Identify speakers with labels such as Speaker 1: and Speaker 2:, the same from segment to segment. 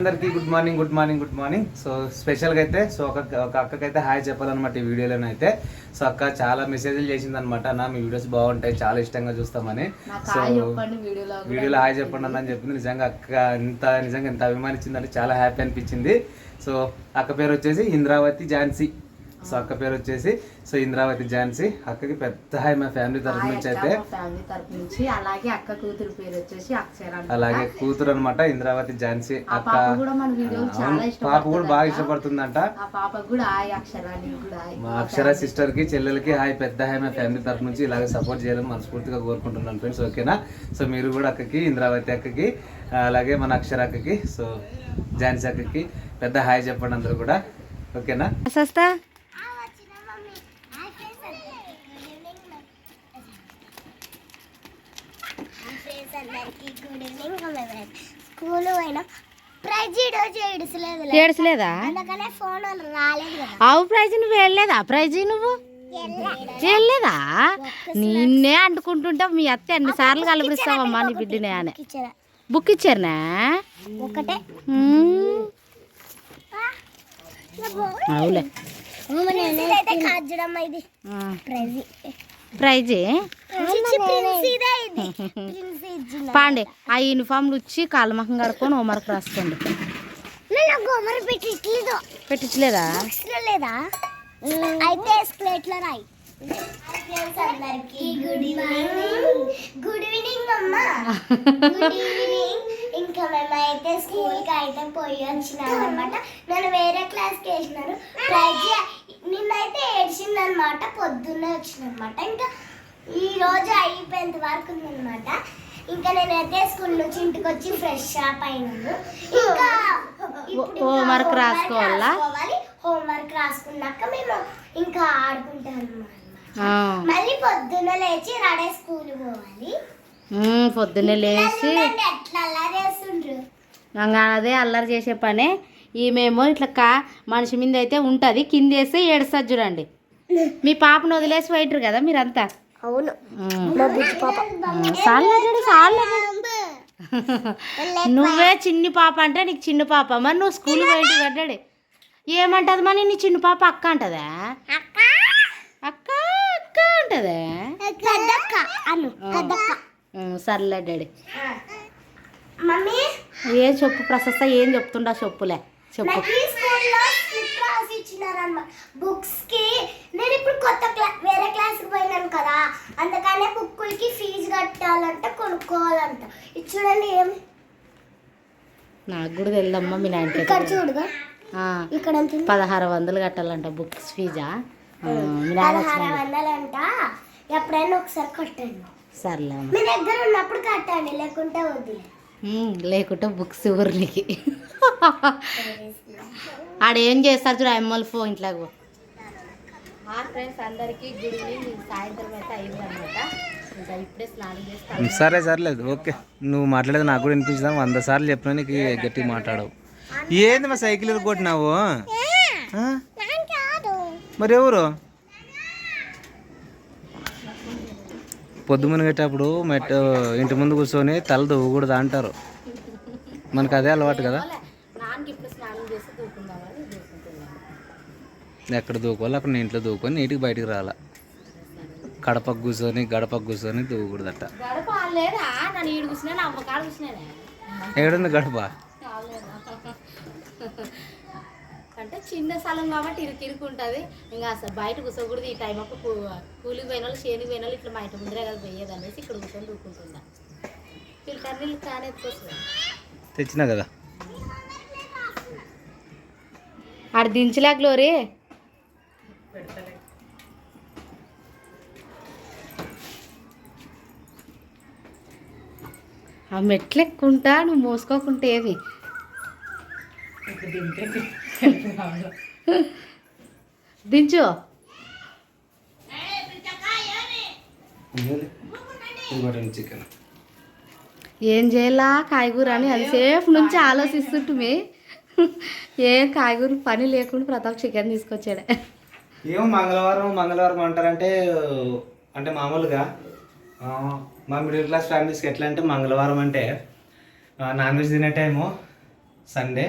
Speaker 1: అందరికీ good morning. So స్పెషల్గా అయితే ఒక అక్కకైతే హాయ్ చెప్పాలన్నమాట ఈ వీడియోలోనైతే. సో అక్క చాలా మెసేజ్లు చేసిందనమాట, మీ వీడియోస్ బాగుంటాయి, చాలా ఇష్టంగా చూస్తామని. సో వీడియోలో హాయ్ చెప్పండి అని చెప్పింది. నిజంగా అక్క ఎంత అభిమానించిందంటే చాలా హ్యాపీ అనిపించింది. సో అక్క పేరు వచ్చేసి ఇంద్రావతి ఝాన్సీ. సో అక్క పేరు వచ్చేసి ఇంద్రావతి ఝాన్సీ. అక్కకి పెద్ద హాయ్ మా ఫ్యామిలీ తరఫు నుంచి అయితే.
Speaker 2: అలాగే అక్క కూతురు పేరు వచ్చేసి అక్షర,
Speaker 1: అలాగే కూతురు అనమాట ఇంద్రావతి ఝాన్సీ అక్క. పాప కూడా బాగా ఇష్టపడుతుందంట. మా అక్షర సిస్టర్ కి చెల్లెలకి హాయ్, పెద్ద హాయ్ మా ఫ్యామిలీ తరఫు నుంచి. ఇలాగే సపోర్ట్ చేయాలని మనస్ఫూర్తిగా కోరుకుంటున్నాను ఫ్రెండ్స్. ఓకేనా? సో మీరు కూడా అక్కకి, ఇంద్రావతి అక్కకి, అలాగే మన అక్షర అక్కకి, సో ఝాన్సీ అక్కకి పెద్ద హాయ్ చెప్పండి అందరూ కూడా. ఓకేనా?
Speaker 3: ఏడ్చలేదా? అవు ప్రైజ్ నువ్వు వెళ్ళలేదా? ప్రైజ్ నువ్వు వెళ్ళలేదా? నిన్నే అంటుకుంటుంటా మీ అత్త అన్ని సార్లు కలపిస్తావమ్మా నీ బిడ్డనే అని. బుక్ ఇచ్చారనా? అవులే ప్రైజ్ పాండే. ఆ యూనిఫామ్లు వచ్చి కాళ్ళమకం కడుక్కొని హోంవర్క్ రాసుకోండి. పెట్టించలేదా?
Speaker 4: అయితే స్లేట్లో రాయి. గుడ్ ఈవినింగ్ అమ్మా. Good evening. ఇంకా మేమైతే స్కూల్కి అయితే పోయి వచ్చినాం అనమాట. నన్ను వేరే క్లాస్కి వేసినారు. నిన్నైతే ఏడ్చిందనమాట, పొద్దున్నే వచ్చిందనమాట. ఇంకా ఈరోజు అయిపోయేంత వరకు ఉందనమాట. ఇంకా నేనైతే స్కూల్ నుంచి ఇంటికి వచ్చి ఫ్రెష్ అప్ అయినాను. ఇంకా
Speaker 3: హోంవర్క్ రాసుకోవాలా?
Speaker 4: హోంవర్క్ రాసుకున్నాక మేము ఇంకా ఆడుకుంటాం అనమాట. మళ్ళీ పొద్దున్న లేచి రెడీ స్కూల్ పోవాలి.
Speaker 3: పొద్దున్నే లేచి
Speaker 4: ఎట్లా అల్లరి చేస్తుండ్రు?
Speaker 3: అదే అల్లరి చేసే పనే. ఈమెమో ఇట్లా మనిషి మీద అయితే ఉంటుంది, కింద వేస్తే ఏడుస్తుంది చూడండి. మీ పాపను వదిలేసి పోయింటారు కదా మీరంతా.
Speaker 4: అవును.
Speaker 3: నువ్వే చిన్ని పాప అంటే నీకు చిన్న పాప, మరి నువ్వు స్కూల్ పోయింటి కట్టాడు ఏమంటది? మరి నీ చిన్న పాప అక్క అంటదా? అక్క అక్క అంటదా? సర్లే డాడీ. ఏం చెప్పు ప్రశస్త, ఏం చెప్తుండా చెప్పులే చెప్పు.
Speaker 4: బుక్స్ కి నేను ఇప్పుడు వేరే క్లాస్కి పోయినాను కదా, అందుకనే బుక్కులకి ఫీజు కట్టాలంట, కొనుక్కోవాలంట. ఇది చూడండి ఏమి.
Speaker 3: నాకు కూడా తెలియదమ్మా. మీ నాయనకి
Speaker 4: ఇక్కడ చూడగా ఇక్కడ
Speaker 3: 1600 కట్టాలంట బుక్స్ ఫీజా?
Speaker 4: 1600 అంట. ఎప్పుడైనా ఒకసారి కట్టండి.
Speaker 3: సర్లే
Speaker 4: మీ దగ్గర ఉన్నప్పుడు కట్టండి, లేకుంటే వద్దులే.
Speaker 3: లేకుంటే బుక్స్ ఊర్లకి ఆడేం చేస్తారు చూడ అమ్మలు ఫోన్ ఇంట్లోకి. మా ఫ్రెండ్స్ అందరికీ గుడ్ ఈవినింగ్. సాయంత్రం అయితే అయిందనమాట. ఇంకా ఇప్పుడే స్నానం చేస్తాను.
Speaker 1: సర్లేదు ఓకే. నువ్వు మాట్లాడేది నాకు కూడా వినిపించదా? 100 సార్లు చెప్పినా నీకు గట్టిగా మాట్లాడవు. ఏంది మా సైకిల్ కొట్టినావు? మరి ఎవరు పొద్దు మునిగేటప్పుడు ఇంటి ముందు కూర్చొని తల దువ్వకూడదు అంటారు. మనకు అదే అలవాటు కదా. ఎక్కడ దూకోవాలి అక్కడ ఇంట్లో దూకొని నీటికి బయటికి రాలా. గడపకు కూర్చొని దూకూడదట. ఏడుంది గడప?
Speaker 3: అంటే చిన్న స్థలం కాబట్టి ఇరుకు ఉంటుంది. ఇంకా అసలు బయట కూర్చోకూడదు ఈ టైం అప్పుడు. కూలికి పోయిన వాళ్ళు, చేనికి పోయిన వాళ్ళు ఇట్లా మా ఇంటి ముందరే కదా పోయేది అనేసి ఇక్కడ కూర్చొని దూకుంటుందా. ఫిల్టర్ నీళ్ళు కానీ ఎత్తుకొస్తుంది.
Speaker 1: తెచ్చినా కదా
Speaker 3: ఆడ దించలే గ్లోరీ. ఆ మెట్లు ఎక్కుంటా నువ్వు మోసుకోకుంటే ఏమి. దించు.
Speaker 1: చికెన్
Speaker 3: ఏం చేయాలా కాయగూర అని అదిసేపు నుంచి ఆలోచిస్తుంటే ఏం కాయగూర పని లేకుండా ప్రతాప్ చికెన్ తీసుకొచ్చాడే.
Speaker 1: ఏమో మంగళవారం అంటారంటే అంటే మామూలుగా మా మిడిల్ క్లాస్ ఫ్యామిలీస్కి ఎట్లా అంటే మంగళవారం అంటే నాన్ వెజ్ తినే టైము. Sunday,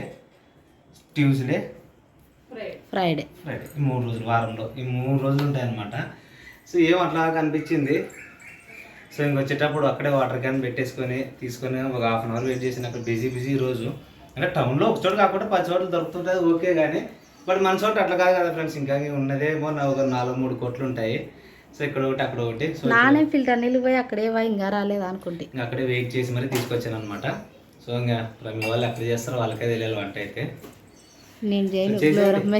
Speaker 1: Tuesday,
Speaker 3: Friday.
Speaker 1: ఈ 3 రోజులు వారంలో ఈ 3 రోజులు ఉంటాయన్నమాట. సో ఏం అట్లా అనిపించింది. సో ఇంకొచ్చేటప్పుడు అక్కడే వాటర్ క్యాన్ పెట్టేసుకొని తీసుకొని ఒక హాఫ్ అన్ అవర్ వెయిట్ చేసిన అక్కడ బిజీ రోజు. అంటే టౌన్లో ఒక చోటు కాకుండా 10 చోట్ల దొరుకుతుంటుంది ఓకే, కానీ బట్ మన చోట అట్లా కాదు కదా ఫ్రెండ్స్. ఇంకా ఉన్నదేమో ఒక 4-3 కోట్లు ఉంటాయి. సో ఇక్కడ ఒకటి అక్కడ ఒకటి. సో
Speaker 3: నానే ఫిల్టర్ నీళ్ళు పోయి అక్కడే పోయి ఇంకా రాలేదు అనుకుంటే
Speaker 1: ఇంకా అక్కడే వెయిట్ చేసి మరీ తీసుకొచ్చాను అనమాట. సో ఇంకా ప్రమిళ వాళ్ళు ఎక్కడ చేస్తారో వాళ్ళకే తెలియాలి వంట అయితే.
Speaker 3: నేను చేయను,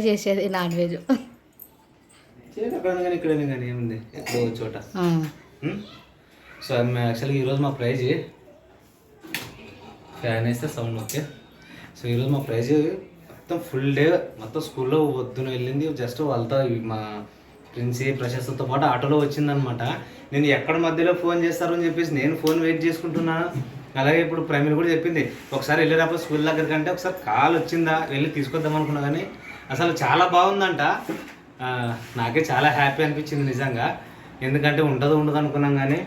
Speaker 3: చేసేది నాన్ వెజ్.
Speaker 1: కానీ ఇక్కడనే కానీ ఏముంది ఎక్కడో చోట. సో యాక్చువల్గా ఈరోజు మా ప్రైజ్ ఫ్యాన్ వేస్తే సౌండ్ ఓకే. సో ఈరోజు మా ప్రైజ్ మొత్తం ఫుల్ డే మొత్తం స్కూల్లో పొద్దున వెళ్ళింది. జస్ట్ వాళ్ళతో మా ప్రిన్సీ ప్రశస్తతో పాటు ఆటోలో వచ్చిందనమాట. నేను ఎక్కడ మధ్యలో ఫోన్ చేస్తారు అని చెప్పేసి నేను ఫోన్ వెయిట్ చేసుకుంటున్నాను. అలాగే ఇప్పుడు ప్రైమరీ కూడా చెప్పింది ఒకసారి వెళ్ళేటప్పుడు స్కూల్ దగ్గరికి అంటే ఒకసారి కాల్ వచ్చిందా వెళ్ళి తీసుకొద్దాం అనుకున్నా, కానీ అసలు చాలా బాగుందంట. నాకే చాలా హ్యాపీ అనిపించింది నిజంగా. ఎందుకంటే ఉండదు అనుకున్నాం, కానీ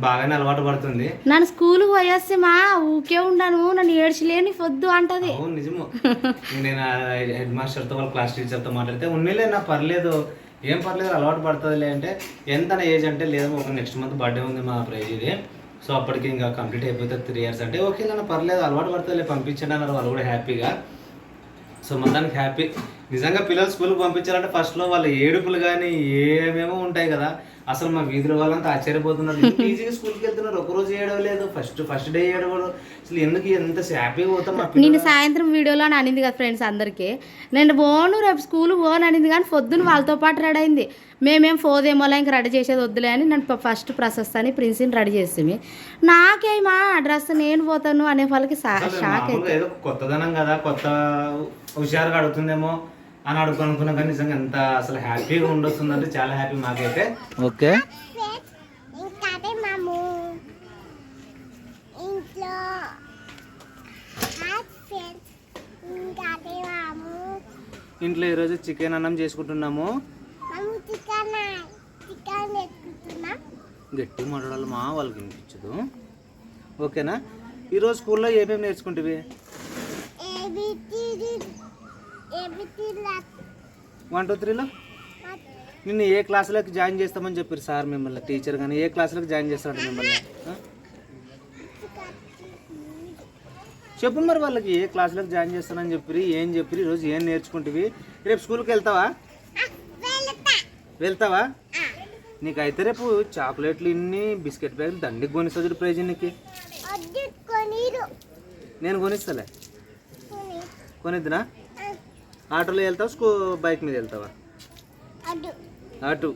Speaker 1: బాగానే అలవాటు పడుతుంది.
Speaker 3: నన్ను స్కూల్కి పోయేస్తే మా ఊకే ఉండను, నన్ను ఏడ్చలేని పొద్దు అంటది.
Speaker 1: అవును నిజము. నేను హెడ్ మాస్టర్తో వాళ్ళ క్లాస్ టీచర్తో మాట్లాడితే ఉన్నీలే నా పర్లేదు, ఏం పర్లేదు అలవాటు పడుతుందిలే అంటే ఎంత ఏజ్ అంటే లేదు ఒక నెక్స్ట్ మంత్ బర్త్డే ఉంది మా ప్రైజ్ ఇది. సో అప్పటికి ఇంకా కంప్లీట్ అయిపోతుంది 3 years అంటే ఓకే నన్ను పర్లేదు అలవాటు పడుతుందిలే పంపించండి అన్నారు వాళ్ళు కూడా హ్యాపీగా. సో మొత్తానికి హ్యాపీ. నిజంగా పిల్లలు స్కూల్కి పంపించాలంటే ఫస్ట్లో వాళ్ళ ఏడుపులు కానీ ఏమేమో ఉంటాయి కదా. అసలు మా వీధిలో వాళ్ళంతా ఆశ్చర్యపోతున్నారు, ఈజీగా స్కూల్కి వెళ్తున్నారు, ఒకరోజు ఏడవలేదు, ఫస్ట్ డే ఏడవడం, అసలు ఎందుకు ఎంత హ్యాపీగా పోతాం.
Speaker 3: నేను సాయంత్రం వీడియోలో అనింది కదా ఫ్రెండ్స్ అందరికీ, నేను పోను రేపు స్కూల్ పోను అనింది, కానీ పొద్దున్న వాళ్ళతో పాటు రెడీ అయింది. మేమేం పోదేమోలా ఇంక రెడీ చేసేది వద్దులే అని నేను ఫస్ట్ ప్రశస్తాన్ని ప్రిన్సిని రెడీ చేస్తాము. నాకేమా డ్రెస్ నేను పోతాను అనే వాళ్ళకి షాక్ అయితే
Speaker 1: ఏదో కొత్తదనం కదా, కొత్త హుషారుగా అడుగుతుందేమో అని అనుకున్నా, కానీ నిజంగా ఎంత అసలు హ్యాపీగా ఉండొస్తుందంటే చాలా హ్యాపీ మాకైతే. ఓకే ఇంట్లో ఈరోజు చికెన్ అన్నం చేసుకుంటున్నాము. గట్టి మాట్లాడాలి మా వాళ్ళకి వినిపించదు. ఓకేనా? ఈరోజు స్కూల్లో ఏమేమి నేర్చుకుంటేవి? 1 2 3లో నిన్ను ఏ క్లాసులోకి జాయిన్ చేస్తామని చెప్పారు సార్ మిమ్మల్ని, టీచర్ కానీ ఏ క్లాసులోకి జాయిన్ చేస్తారంట మిమ్మల్ని? చెప్పు మరి వాళ్ళకి ఏ క్లాసులోకి జాయిన్ చేస్తానని చెప్పి ఏం చెప్పి ఈరోజు ఏం నేర్చుకుంటేవి? రేపు స్కూల్కి వెళ్తావా? నీకైతే రేపు చాక్లెట్లు ఇన్ని బిస్కెట్ బ్యాగులు దండికి కొనిస్తుంది ప్రైజ్. నీకు నేను కొనిస్తాలే. కొనిద్దునా? ఆటోలో వెళ్తావా బైక్ మీద వెళ్తావా? అటు.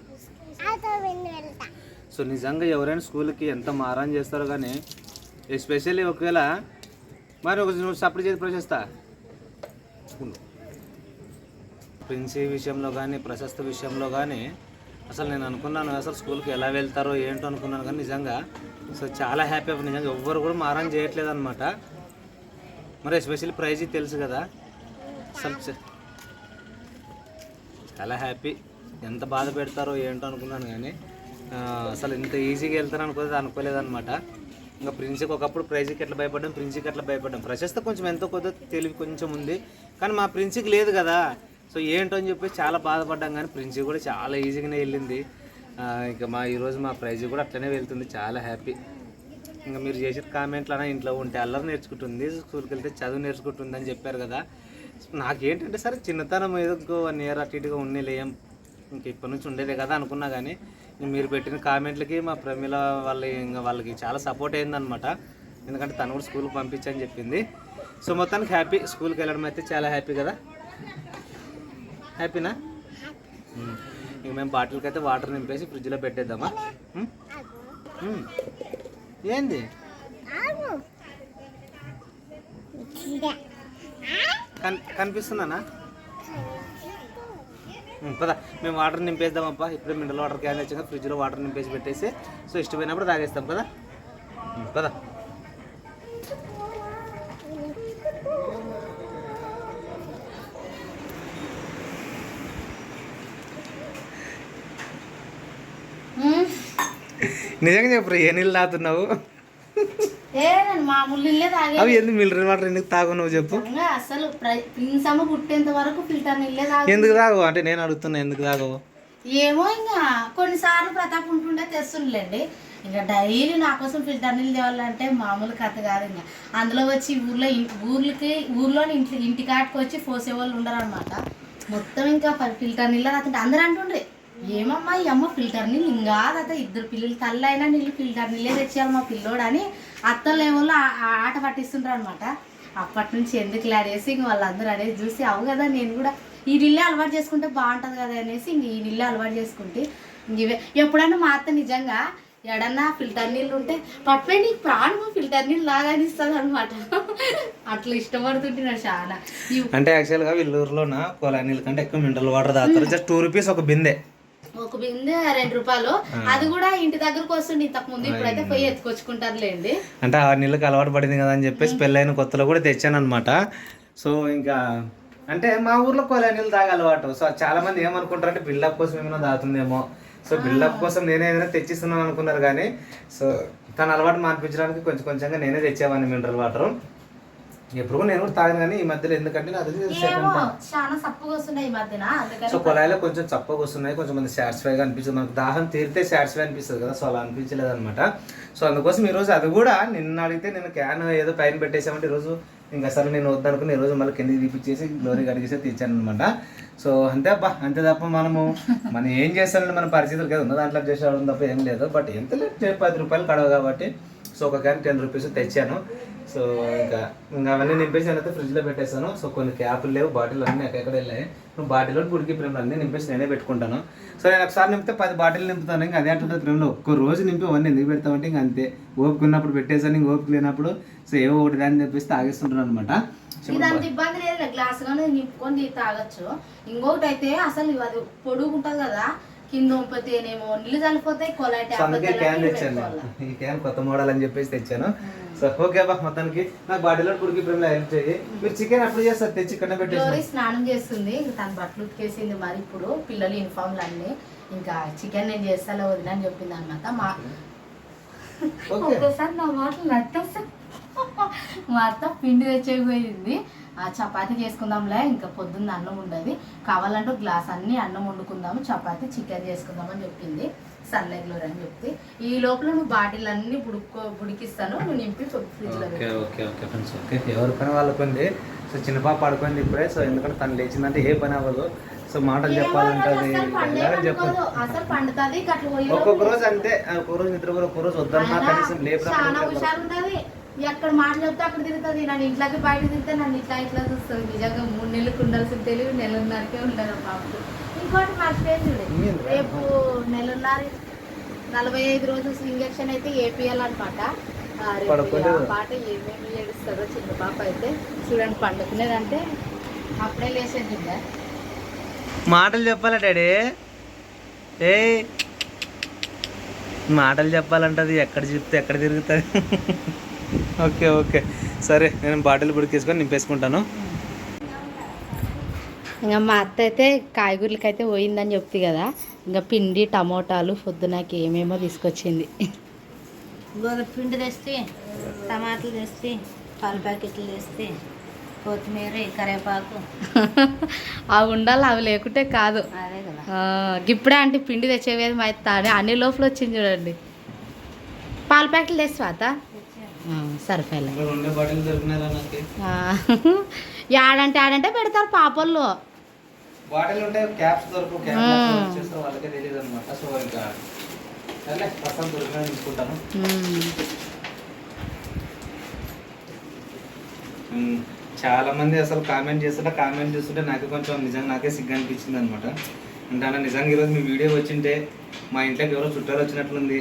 Speaker 1: సో నిజంగా ఎవరైనా స్కూల్కి ఎంత మారాన్ చేస్తారో, కానీ ఎస్పెషల్లీ ఒకవేళ మరి ఒక నువ్వు సపోర్ట్ చేసి ప్రశస్తా ప్రిన్సీ విషయంలో కానీ ప్రశస్త విషయంలో కానీ అసలు నేను అనుకున్నాను అసలు స్కూల్కి ఎలా వెళ్తారో ఏంటో అనుకున్నాను, కానీ నిజంగా సో చాలా హ్యాపీ. నిజంగా ఎవ్వరు కూడా మారాన్ చేయట్లేదు అనమాట. మరి ఎస్పెషల్లీ ప్రైజ్ తెలుసు కదా, అసలు చాలా హ్యాపీ. ఎంత బాధ పెడతారో ఏంటో అనుకున్నాను, కానీ అసలు ఇంత ఈజీగా వెళ్తాను అనుకోలేదన్నమాట. ఇంకా ప్రిన్సీకి ఒకప్పుడు ప్రైజ్కి ఎట్లా భయపడ్డాం, ప్రిన్సీకి ఎట్లా భయపడ్డాం. ప్రశస్త కొంచెం ఎంతో కొద్ది తెలివి కొంచెం ఉంది, కానీ మా ప్రిన్సీకి లేదు కదా. సో ఏంటో అని చెప్పేసి చాలా బాధపడ్డాం, కానీ ప్రిన్సీ కూడా చాలా ఈజీగానే వెళ్ళింది. ఇంకా ఈరోజు మా ప్రైజ్ కూడా అట్లనే వెళ్తుంది, చాలా హ్యాపీ. ఇంకా మీరు చేసే కామెంట్లు అన్నా ఇంట్లో ఉంటే అల్లరి నేర్చుకుంటుంది, స్కూల్కి వెళ్తే చదువు నేర్చుకుంటుంది అని చెప్పారు కదా. నాకేంటంటే సరే చిన్నతనం ఏదో 1 year అటు ఇటుగా ఉండలేం, ఇంక ఇప్పటి నుంచి ఉండేదే కదా అనుకున్నా, కానీ మీరు పెట్టిన కామెంట్లకి మా ప్రమిళ వాళ్ళకి చాలా సపోర్ట్ అయిందనమాట. ఎందుకంటే తను కూడా స్కూల్కి పంపించని చెప్పింది. సో మొత్తానికి హ్యాపీ. స్కూల్కి వెళ్ళడం అయితే చాలా హ్యాపీ కదా. హ్యాపీనా? ఇంక మేము బాటిల్కి అయితే వాటర్ నింపేసి ఫ్రిడ్జ్లో పెట్టేద్దామా? ఏంది కనిపిస్తున్నానా? పదా మేము వాటర్ నింపేద్దామప్పా. ఇప్పుడే మినరల్ వాటర్ క్యాన్ తెచ్చాక ఫ్రిడ్జ్లో వాటర్ నింపేసి పెట్టేసి సో ఇష్టమైనప్పుడు తాగేస్తాం కదా. పదా నిజంగా చెప్పు, ఏ నీళ్ళు తాగుతున్నావు?
Speaker 3: నేను మామూలు నీళ్ళే తాగే
Speaker 1: అవి ఎందుకు మినరల్ వాటర్ ఎందుకు తాగు నువ్వు చెప్పు.
Speaker 3: అసలు ప్రిన్స్ అమ్మ పుట్టేంత వరకు ఫిల్టర్ నీళ్ళే తాగు.
Speaker 1: ఎందుకు తాగు అంటే నేను అడుగుతున్నా ఎందుకు తాగవు?
Speaker 3: ఏమో ఇంకా కొన్నిసార్లు ప్రతాప్ ఉంటుండే తెస్తుండలేండి. ఇంకా డైలీ నా కోసం ఫిల్టర్ నీళ్ళు తేవాలంటే మామూలు కథ కాదు. ఇంకా అందులో వచ్చి ఊర్లోని ఇంటికాటికి వచ్చి పోసే వాళ్ళు ఉండరు అనమాట. మొత్తం ఇంకా ఫిల్టర్ నీళ్ళు తాగుతుంటే అందరూ అంటుండ్రి, ఏమమ్మా ఈ అమ్మ ఫిల్టర్ నీళ్ళు ఇంకా తాత ఇద్దరు పిల్లలు తల్లి అయినా నీళ్ళు ఫిల్టర్ నీళ్ళే తెచ్చేయాలి మా పిల్లోడు అని అత్తలు ఏమో ఆట పట్టిస్తుంటారు అనమాట. అప్పటి నుంచి ఎందుకు అనేసి ఇంక వాళ్ళందరూ అనేది చూసి అవు కదా నేను కూడా ఈ నీళ్ళే అలవాటు చేసుకుంటే బాగుంటుంది కదా అనేసి ఇంక ఈ నీళ్ళే అలవాటు చేసుకుంటే ఇవే. ఎప్పుడన్నా మా అత్త నిజంగా ఎడన్నా ఫిల్టర్ నీళ్ళు ఉంటే పట్టుపోయి నీకు ప్రాణము ఫిల్టర్ నీళ్ళు లాగా అనిస్తుంది అనమాట. అట్లా ఇష్టపడుతుంటున్నాడు చాలా.
Speaker 1: అంటే యాక్చువల్గా వీళ్ళూరులోన కొలా నీళ్ళ కంటే ఎక్కువ మినరల్ వాటర్ తాగుతారు. జస్ట్ 2 రూపీస్ ఒక బిందె.
Speaker 3: ఒక బిందె 2 రూపాయలు. అది కూడా ఇంటి దగ్గరకు వస్తుంది ఇంతకు ముందు, ఇప్పుడైతే పోయి ఎత్తుకొచ్చుకుంటారులేండి.
Speaker 1: అంటే ఆ నీళ్ళకి అలవాటు పడింది కదా అని చెప్పేసి పెళ్ళైన కొత్తలో కూడా తెచ్చాను అనమాట. సో ఇంకా అంటే మా ఊర్లో కొలా నీళ్ళు తాగే అలవాటు. సో చాలా మంది ఏమనుకుంటారంటే బిల్డప్ కోసం ఏమైనా తాగుతుందేమో, సో బిల్డప్ కోసం నేనే ఏదైనా తెచ్చిస్తున్నాను అనుకున్నారు. కానీ సో తన అలవాటు మాన్పించడానికి కొంచెం కొంచెంగా నేనే తెచ్చేవాడిని మినరల్ వాటర్. ఎప్పుడు నేను కూడా తాగాను కానీ ఈ మధ్యలో ఎందుకంటే
Speaker 3: చాలా చప్పగా వస్తున్నాయి ఈ మధ్యన.
Speaker 1: సో కొలాయిలో కొంచెం చప్పగా వస్తున్నాయి, కొంచెం మంది సాటిస్ఫైగా అనిపిస్తుంది. మనకు దాహం తీరితే సాటిస్ఫై అనిపిస్తుంది కదా, సో అలా అనిపించలేదు అనమాట. సో అందుకోసం ఈరోజు అది కూడా నిన్న అడిగితే నేను క్యాన్ ఏదో పైన పెట్టేసామంటే ఈరోజు ఇంకా అసలు నేను వద్దనుకుని ఈరోజు మళ్ళీ కిందకి తీపిచ్చేసి గ్లోరీ కడిగేసి తెచ్చాను అనమాట. సో అంతే అబ్బా, అంతే తప్ప మనం ఏం చేస్తానంటే మన పరిస్థితులు కదా ఉన్న దాంట్లో చేసేవాళ్ళం తప్ప ఏం లేదు. బట్ ఎంత లేదు 10 రూపాయలు కడవ కాబట్టి సో ఒక క్యాన్ 10 రూపీస్ తెచ్చాను. సో ఇంకా అవన్నీ నింపేసి అయితే ఫ్రిడ్జ్లో పెట్టేస్తాను. సో కొన్ని క్యాపులు లేవు, బాటిల్ అన్నీ ఎక్కడ వెళ్ళాయి. బాటిల్లో పుడికి ప్రేమలు అన్నీ నింపేసి నేనే పెట్టుకుంటాను. సో నేను ఒకసారి నింపితే 10 బాటిల్ నింపుతాను. ఇంకా అదే అంటుంది ప్రేమలో ఒక్క రోజు నింపి అవన్నీ ఎందుకు పెడతామంటే ఇంకా అంతే. ఓపిక ఉన్నప్పుడు పెట్టేసాను, ఇంక ఓపిక లేనప్పుడు సో ఏవో ఒకటి దాన్ని తెప్పిస్తే తాగేస్తుంటాను అనమాట.
Speaker 3: ఇదంత ఇబ్బంది లేదు, గ్లాస్ గానే నింపుకొని తాగొచ్చు. ఇంకొకటి అయితే అసలు అది పొడుగు ఉంటుంది కదా, కింద ఉంపితేనేమో నీళ్ళు చల్లిపోతాయి.
Speaker 1: అందుకే క్యాన్ తెచ్చాను, ఈ క్యాన్ కొత్త మోడల్ అని చెప్పేసి తెచ్చాను. సో ఓకే బా, మొత్తానికి నాకు బాడీలో పుడికి ప్రేమలో హెల్ప్ చేయి. మీరు చికెన్ అప్పుడు చేస్తారు, తెచ్చి ఇక్కడ పెట్టేసి.
Speaker 3: స్నానం చేస్తుంది, తన బట్టలు ఉతికేసింది. మరి ఇప్పుడు పిల్లలు యూనిఫామ్లు అన్నీ ఇంకా చికెన్ నేను చేస్తాలో వదిన అని చెప్పింది అనమాట. ఒక్కోసారి నా మాటలు నచ్చేస్తాను. మా అత్త పిండి తెచ్చేపోయింది, చపాతీ చేసుకుందాంలే, ఇంకా పొద్దున్న అన్నం ఉండదు, కావాలంటే గ్లాస్ అన్ని అన్నం వండుకుందాము, చపాతీ చికెన్ చేసుకుందాం అని చెప్పింది. సన్లైట్లోర్ అని చెప్తే ఈ లోపల నువ్వు బాటిల్ అన్ని బుడికిస్తాను, నువ్వు నింపి ఫ్రిడ్జ్లో.
Speaker 1: ఓకే ఎవరి పని వాళ్ళకు ఉంది. సో చిన్న పాప పడుకుంది ఇప్పుడే. సో ఎందుకంటే తను లేచిందంటే ఏ పని అవ్వదు. సో మాటలు చెప్పాలంటే
Speaker 3: చెప్పాలి అసలు పండుతుంది.
Speaker 1: ఒక్కొక్క రోజు అంతే, ఒక్కొక్క రోజు నిద్ర, ఒక్కొక్క రోజు వద్దన్నా కనీసం
Speaker 3: చాలా హుషారు ఉంటుంది. ఎక్కడ మాటలు చెప్తే అక్కడ తిరుగుతుంది. నన్ను ఇంట్లోకి బయట తిరిగితే నన్ను ఇట్లా చూస్తుంది. నిజంగా 3 నెలలకు ఉండాల్సిన తెలివి 1.5 ఉండదు పాపకు. ఇంకోటి మర్చిపోయి చూడు, రేపు 1.5 45 రోజులు ఇంజక్షన్ అయితే వేపియాలన్నమాట. పాట ఏమేమి ఏడుస్తుందో చిన్న పాప అయితే చూడండి. పండుకునేదంటే అప్పుడే లేచేది.
Speaker 1: మాటలు చెప్పాలా డాడీ? ఏ మాటలు చెప్పాలంటది, ఎక్కడ చెప్తే ఎక్కడ తిరుగుతుంది. ఓకే సరే, నేను బాటిల్ బుడికేసుకొని నింపేసుకుంటాను.
Speaker 3: ఇంకా మా అత్త అయితే కాయగూరలకి అయితే పోయిందని చెప్తే కదా, ఇంకా పిండి టమోటాలు పొద్దునకి ఏమేమో తీసుకొచ్చింది.
Speaker 2: పిండి తెస్తే, టమాటాలు తెస్తే, పాల ప్యాకెట్లు తెస్తే, కొత్తిమీర కరివేపాకు
Speaker 3: అవి ఉండాలి, అవి లేకుంటే కాదు.
Speaker 2: అదే కదా,
Speaker 3: ఇప్పుడే అంటే పిండి తెచ్చేవేది మా అత్త అన్ని లోపల వచ్చింది చూడండి. పాల ప్యాకెట్లు తెస్తావా అత్త? సరిపోయలే. ఆడంటే పెడతారు పాపల్లో.
Speaker 1: బాటిల్ ఉంటే క్యాప్స్ దొరకవు, వాళ్ళకే తెలియదు అనమాట. సో ఇంకా తీసుకుంటాను. చాలా మంది అసలు కామెంట్ చేస్తుంటే నాకు కొంచెం నిజంగా నాకే సిగ్గు అనిపించింది అనమాట. అంటే అన్న నిజంగా ఈరోజు మీ వీడియో వచ్చింటే మా ఇంట్లోకి ఎవరో చుట్టాలు వచ్చినట్లుంది,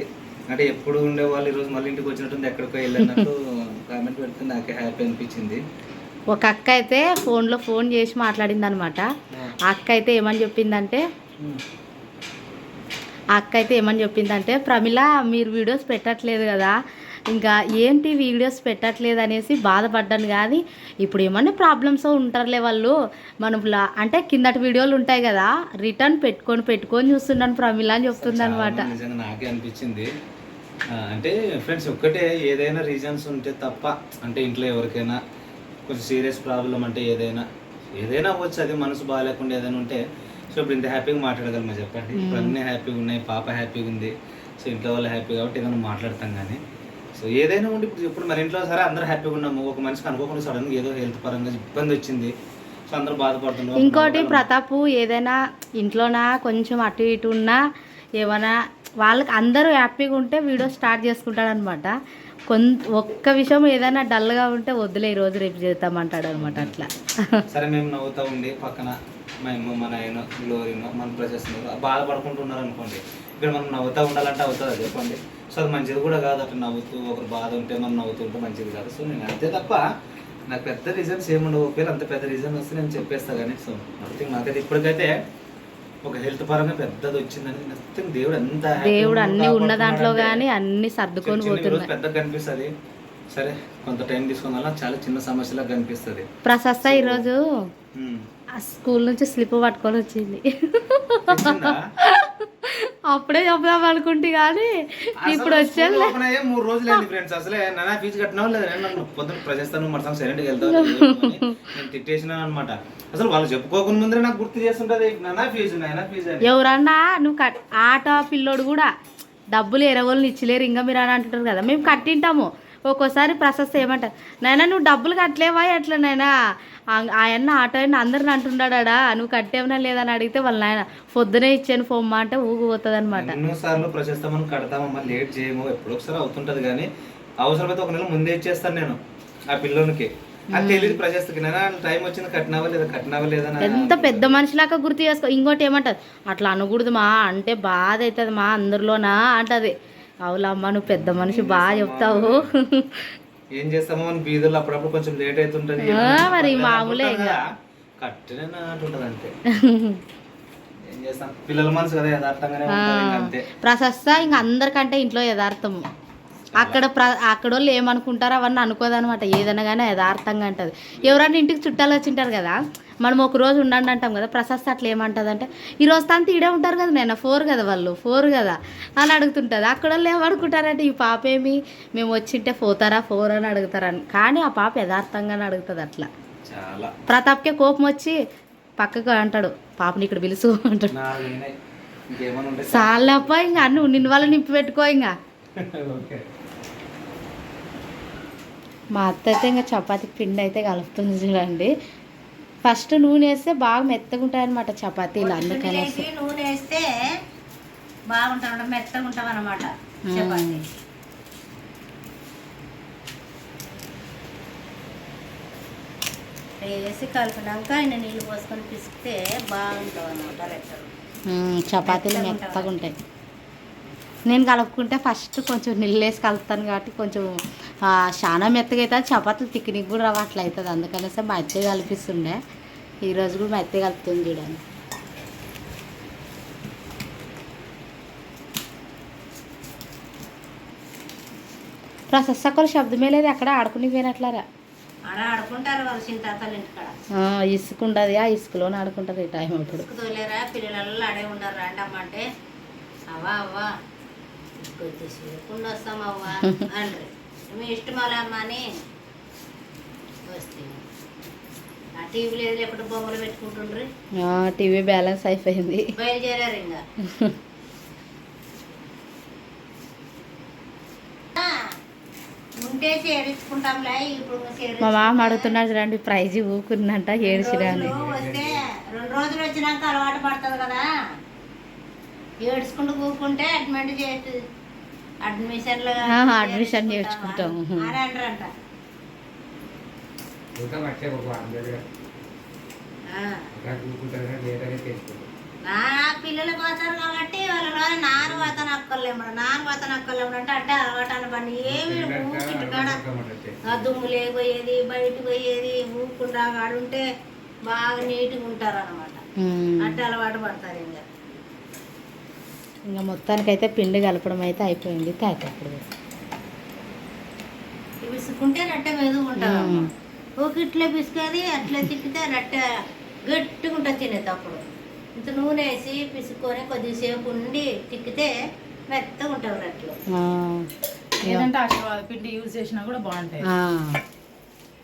Speaker 1: అంటే ఎప్పుడు ఉండేవాళ్ళు ఈరోజు మళ్ళీ ఇంటికి వచ్చినట్టుంది, ఎక్కడికో వెళ్ళినట్టు కామెంట్ పెడితే నాకే హ్యాపీ అనిపించింది.
Speaker 3: ఒక అక్క అయితే ఫోన్ చేసి మాట్లాడింది అనమాట. ఆ అక్క అయితే ఏమని చెప్పిందంటే ప్రమిళ మీరు వీడియోస్ పెట్టట్లేదు కదా, ఇంకా ఏంటి వీడియోస్ పెట్టట్లేదు అనేసి బాధపడ్డాను. కానీ ఇప్పుడు ఏమన్నా ప్రాబ్లమ్స్ ఉంటారులే వాళ్ళు, మనం అంటే కిందటి వీడియోలు ఉంటాయి కదా, రిటర్న్ పెట్టుకొని చూస్తున్నాను ప్రమిళ అని చెప్తుంది అనమాట.
Speaker 1: నిజంగా నాకే అనిపించింది. అంటే ఫ్రెండ్స్ ఒక్కటే, ఏదైనా రీజన్స్ ఉంటే తప్ప, అంటే ఇంట్లో ఎవరికైనా కొంచెం సీరియస్ ప్రాబ్లం అంటే ఏదైనా అవ్వచ్చు, అది మనసు బాగాలేకుండా ఏదైనా ఉంటే సో ఇప్పుడు ఇంత హ్యాపీగా మాట్లాడగలమా చెప్పండి. ఇప్పుడు అన్నీ హ్యాపీగా ఉన్నాయి, పాప హ్యాపీగా ఉంది, సో ఇంట్లో వాళ్ళు హ్యాపీ కాబట్టి ఏదైనా మాట్లాడతాం. కానీ సో ఏదైనా ఉండి ఇప్పుడు మన ఇంట్లో సరే అందరూ హ్యాపీగా ఉన్నాము, ఒక మనిషికి అనుకోకుండా సడన్గా ఏదో హెల్త్ పరంగా ఇబ్బంది వచ్చింది, సో అందరూ బాధపడుతున్నారు.
Speaker 2: ఇంకోటి ప్రతాప్ ఏదైనా ఇంట్లోనా కొంచెం అటు ఇటు ఉన్నా ఏమైనా వాళ్ళకి అందరూ హ్యాపీగా ఉంటే వీడియో స్టార్ట్ చేసుకుంటాడు అనమాట. ఒక్క విషయం ఏదైనా డల్గా ఉంటే వద్దులే ఈరోజు రేపు చేద్దామంటాడు అనమాట. అట్లా
Speaker 1: సరే మేము నవ్వుతూ ఉండి పక్కన మేము మన ఆయన గ్లోరీనో మన ప్రొసెస్ బాధపడుకుంటున్నారు అనుకోండి, ఇక్కడ మనం నవ్వుతూ ఉండాలంటే అవుతుంది అది చెప్పండి. సో అది మంచిది కూడా కాదు, అట్లా నవ్వుతూ ఒకరు బాధ ఉంటే మనం నవ్వుతూ ఉంటే మంచిది కాదు. సో నేను అంతే తప్ప నాకు పెద్ద రీజన్స్ ఏముండవు. ఒకవేళ అంత పెద్ద రీజన్ వస్తే నేను చెప్పేస్తాను. కానీ సో నథింగ్, నాకైతే ఇప్పటికైతే ఒక హెల్త్ పరంగా పెద్దది వచ్చిందని నథింగ్. దేవుడు
Speaker 2: అన్ని ఉన్న దాంట్లో కానీ అన్ని సర్దుకొని పోతున్నాయి.
Speaker 1: పెద్ద కనిపిస్తుంది, సరే కొంత టైం తీసుకోగల చాలా చిన్న సమస్యలా కనిపిస్తుంది.
Speaker 2: ప్రశస్త ఈరోజు స్కూల్ నుంచి స్లిప్ పట్టుకొని వచ్చింది. అప్పుడే చెప్దాం అనుకుంటే కానీ ఇప్పుడు వచ్చేది
Speaker 1: 3 రోజులు అయింది ఫ్రెండ్స్. అసలే నానా ఫీజు కట్టినావు లేదా, నేను పొద్దున్న ప్రజెస్తాను మరసం సైలెంట్గా వెళ్తాను నేను తిట్టేసినాను అనమాట. అసలు వాళ్ళు చెప్పుకోకుండా ముందరే నాకు గుర్తు చేస్తుంటది నానా ఫీజు
Speaker 2: ఎవరన్నా నువ్వు ఆట పిల్లోడు కూడా డబ్బులు ఎరవోళ్ళు ఇచ్చలేరు ఇంకా మీరు అని అంటుంటారు కదా, మేము కట్టింటాము. ఒక్కోసారి ప్రశస్త ఏమంటారు, నైనా నువ్వు డబ్బులు కట్టలేవా ఎట్లా నైనా ఆయన ఆటో అయినా అందరిని అంటున్నాడా నువ్వు కట్టేవనా లేదని అడిగితే వాళ్ళ నాయన పొద్దునే ఇచ్చాను ఫోమ్మా అంటే ఊగిపోతుంది అనమాట.
Speaker 1: ఎన్నోసార్లు ప్రశస్తమని కడతామమ్మా, లేట్ చేయము, ఎప్పుడు ఒకసారి అవుతుంటది. కానీ అవసరమైతే 1 నెల ముందే ఇచ్చేస్తాను నేను ఆ పిల్లోనికి. అది తెలియదు ప్రశస్తకి, నేను టైం వచ్చింది కట్టినావా లేదా
Speaker 2: ఎంత పెద్ద మనిషిలాగా గుర్తు చేసుకో. ఇంకోటి ఏమంటది, అట్లా అనకూడదు మా అంటే బాధ అవుతుంది మా అందరిలోనా అంటది. అవులమ్మా నువ్వు పెద్ద మనిషి బాగా చెప్తావు.
Speaker 1: ఏం చేస్తామో మన బీదర్లో అప్పుడప్పుడు కొంచెం లేట్ అవుతుంటది,
Speaker 2: మరి మామూలే
Speaker 1: కట్టినా అంటుంటది అంతే. ఏం చేస్తాం, పిల్లల మనసు కదా యథార్థంగానే ఉంటుంది అంతే.
Speaker 2: ప్రశస్త ఇంకా అందరికంటే ఇంట్లో యథార్థము. అక్కడ వాళ్ళు ఏమనుకుంటారో అవన్నీ అనుకోదనమాట. ఏదైనా కానీ యథార్థంగా అంటది. ఎవరైనా ఇంటికి చుట్టాలు వచ్చింటారు కదా, మనం ఒక రోజు ఉండండి అంటాం కదా, ప్రశస్త అట్లా ఏమంటుంది అంటే ఈరోజు తంత ఈడే ఉంటారు కదా నేను 4 కదా వాళ్ళు 4 కదా అని అడుగుతుంటుంది. అక్కడ వాళ్ళు ఏమనుకుంటారంటే ఈ పాప ఏమి మేము వచ్చింటే 4 అని అడుగుతారని. కానీ ఆ పాప యథార్థంగానే అడుగుతుంది అట్లా.
Speaker 1: చాలా
Speaker 2: ప్రతాప్కే కోపం వచ్చి పక్కకు అంటాడు, పాపని ఇక్కడ పిలుసు అంటాడు. చాలప్ప ఇంకా అన్ను నిన్ను వాళ్ళు నింపి పెట్టుకో ఇంకా. మా అత్త అయితే ఇంకా చపాతీకి పిండి అయితే కలుపుతుంది చూడండి. ఫస్ట్ నూనె వేస్తే బాగా మెత్తగా ఉంటాయన్నమాట చపాతీలు, అందుకని
Speaker 3: నూనె వేస్తే బాగుంటాం మెత్తగా ఉంటాం అనమాట చపాతీ. వేసి కలిపినాక ఆయన నీళ్ళు పోసుకొని పిసికితే బాగుంటాం అనమాట రెట్టలు.
Speaker 2: చపాతీలు మెత్తగా ఉంటాయి. నేను కలుపుకుంటే ఫస్ట్ కొంచెం నీళ్ళు వేసి కలుపుతాను కాబట్టి కొంచెం చాలా మెత్తగా అవుతుంది. చపాతీలు తిక్కనికి కూడా అట్లా అవుతుంది. అందుకనేసి మా అత్తయ్య కలిపిస్తుండే, ఈరోజు కూడా మా అత్తయ్య కలుపుతుంది చూడండి. ప్రశస్తకులు శబ్దమే లేదు, ఎక్కడ ఆడుకుని పోయినట్లారా
Speaker 3: ఆడుకుంటారు వాళ్ళు చింతాతలు ఇంటికాడ.
Speaker 2: ఇసుక ఉండదు, ఆ ఇసుకలోనే ఆడుకుంటారు ఈ టైం అప్పుడు.
Speaker 3: తోలేరా పిల్లలు ఆడే ఉండరు రాండమ్మంటే అవ్వా అవ్వా వచ్చేసి కుండా వస్తాం అవ్వా అండ్రి మీ ఇష్టం అలా అమ్మ అని వస్తే ఆ టీవీ లేదు లేకపోతే బొమ్మలు పెట్టుకుంటుండ్రి.
Speaker 2: టీవీ బ్యాలెన్స్ అయిపోయింది,
Speaker 3: బయలుదేరారు ఇంకా. ఉంటే చేర్చుకుంటాంలే ఇప్పుడు.
Speaker 2: మా మామ అడుగుతున్నాడు చూడండి, ప్రైజ్ ఊకున్నంట ఏడ్చిరాని.
Speaker 3: వస్తే 2 రోజులు వచ్చినాక అలవాటు పడుతుంది కదా, ఏడ్చుకుంటూ కూకుంటే
Speaker 2: అడ్మిషన్ చేర్చుకుంటాము
Speaker 3: అని అంటారంట. నా పిల్లలు పోతారు కాబట్టి వాళ్ళలో నాన్న పోతాను అక్కర్లేము అంటే అలవాటు అనబండి. ఏమి ఊకిట్టుకాడ దుమ్ము లేకపోయేది బయటకు పోయేది ఊకుండా ఆడుంటే బాగా నీట్గా ఉంటారు అనమాట. అంటే అలవాటు పడతారు
Speaker 2: ఇంకా మొత్తానికైతే పిండి కలపడం అయితే అయిపోయింది. తాకేటప్పుడు
Speaker 3: విసుకుంటే రట్టె మెదుగుంటారు. ఒక ఇట్లా పిసుకేది అట్లా తిప్పితే రట్టె గట్టిగా ఉంటుంది తినేటప్పుడు. ఇంత నూనె వేసి పిసుకొని కొద్దిసేపు ఉండి తిక్కితే మెత్తగా ఉంటాయి రొట్టెలు.
Speaker 5: లేదంటే ఆశీర్వాద పిండి యూజ్ చేసినా కూడా బాగుంటాయి,
Speaker 2: ఆ.